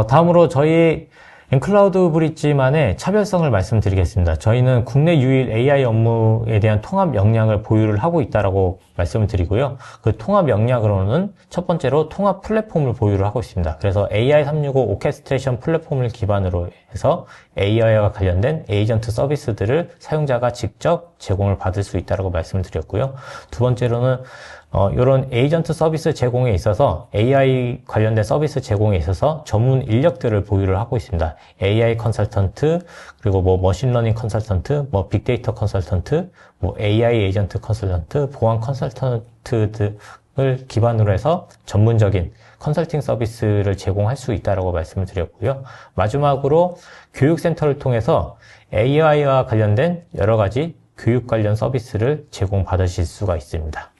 다음으로 저희 엔클라우드 브릿지만의 차별성을 말씀드리겠습니다. 저희는 국내 유일 AI 업무에 대한 통합 역량을 보유를 하고 있다라고 말씀을 드리고요. 그 통합 역량으로는 첫 번째로 통합 플랫폼을 보유를 하고 있습니다. 그래서 AI365 오케스트레이션 플랫폼을 기반으로 해서 AI와 관련된 에이전트 서비스들을 사용자가 직접 제공을 받을 수 있다라고 말씀을 드렸고요. 두 번째로는 이런 에이전트 서비스 제공에 있어서 AI 관련된 서비스 제공에 있어서 전문 인력들을 보유를 하고 있습니다. AI 컨설턴트, 그리고 뭐 머신러닝 컨설턴트, 뭐 빅데이터 컨설턴트, 뭐 AI 에이전트 컨설턴트, 보안 컨설턴트 등을 기반으로 해서 전문적인 컨설팅 서비스를 제공할 수 있다라고 말씀을 드렸고요. 마지막으로 교육센터를 통해서 AI와 관련된 여러 가지 교육 관련 서비스를 제공받으실 수가 있습니다.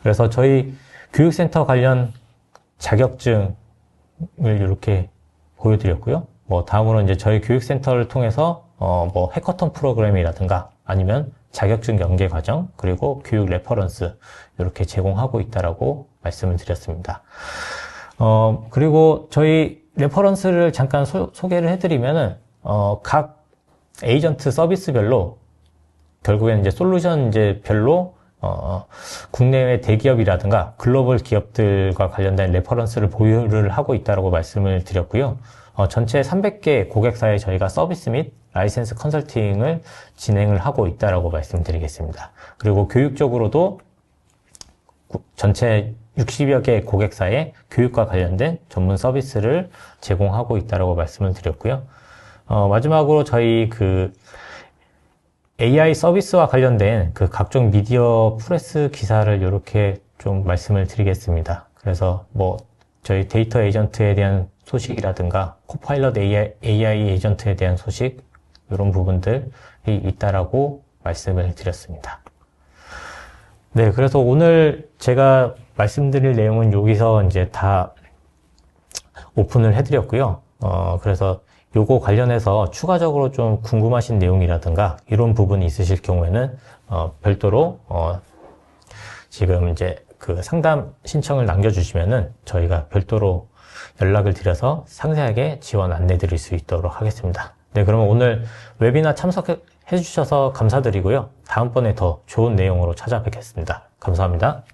그래서 저희 교육센터 관련 자격증을 이렇게 보여드렸고요. 뭐 다음으로 이제 저희 교육센터를 통해서 뭐 해커톤 프로그램이라든가 아니면 자격증 연계 과정, 그리고 교육 레퍼런스 이렇게 제공하고 있다라고 말씀을 드렸습니다. 그리고 저희 레퍼런스를 잠깐 소개를 해드리면은 각 에이전트 서비스별로 결국에는 이제 솔루션 이제 별로 국내외 대기업이라든가 글로벌 기업들과 관련된 레퍼런스를 보유를 하고 있다고 말씀을 드렸고요. 전체 300개 고객사에 저희가 서비스 및 라이센스 컨설팅을 진행을 하고 있다고 말씀드리겠습니다. 그리고 교육적으로도 전체 60여 개 고객사에 교육과 관련된 전문 서비스를 제공하고 있다고 말씀을 드렸고요. 마지막으로 저희 그 AI 서비스와 관련된 그 각종 미디어 프레스 기사를 이렇게 좀 말씀을 드리겠습니다. 그래서 뭐 저희 데이터 에이전트에 대한 소식이라든가 코파일럿 AI 에이전트에 대한 소식 이런 부분들이 있다라고 말씀을 드렸습니다. 네, 그래서 오늘 제가 말씀드릴 내용은 여기서 이제 다 오픈을 해드렸고요. 그래서 요거 관련해서 추가적으로 좀 궁금하신 내용이라든가 이런 부분이 있으실 경우에는 별도로 지금 이제 그 상담 신청을 남겨주시면은 저희가 별도로 연락을 드려서 상세하게 지원 안내 드릴 수 있도록 하겠습니다. 네, 그러면 오늘 웨비나 참석해 주셔서 감사드리고요. 다음번에 더 좋은 내용으로 찾아뵙겠습니다. 감사합니다.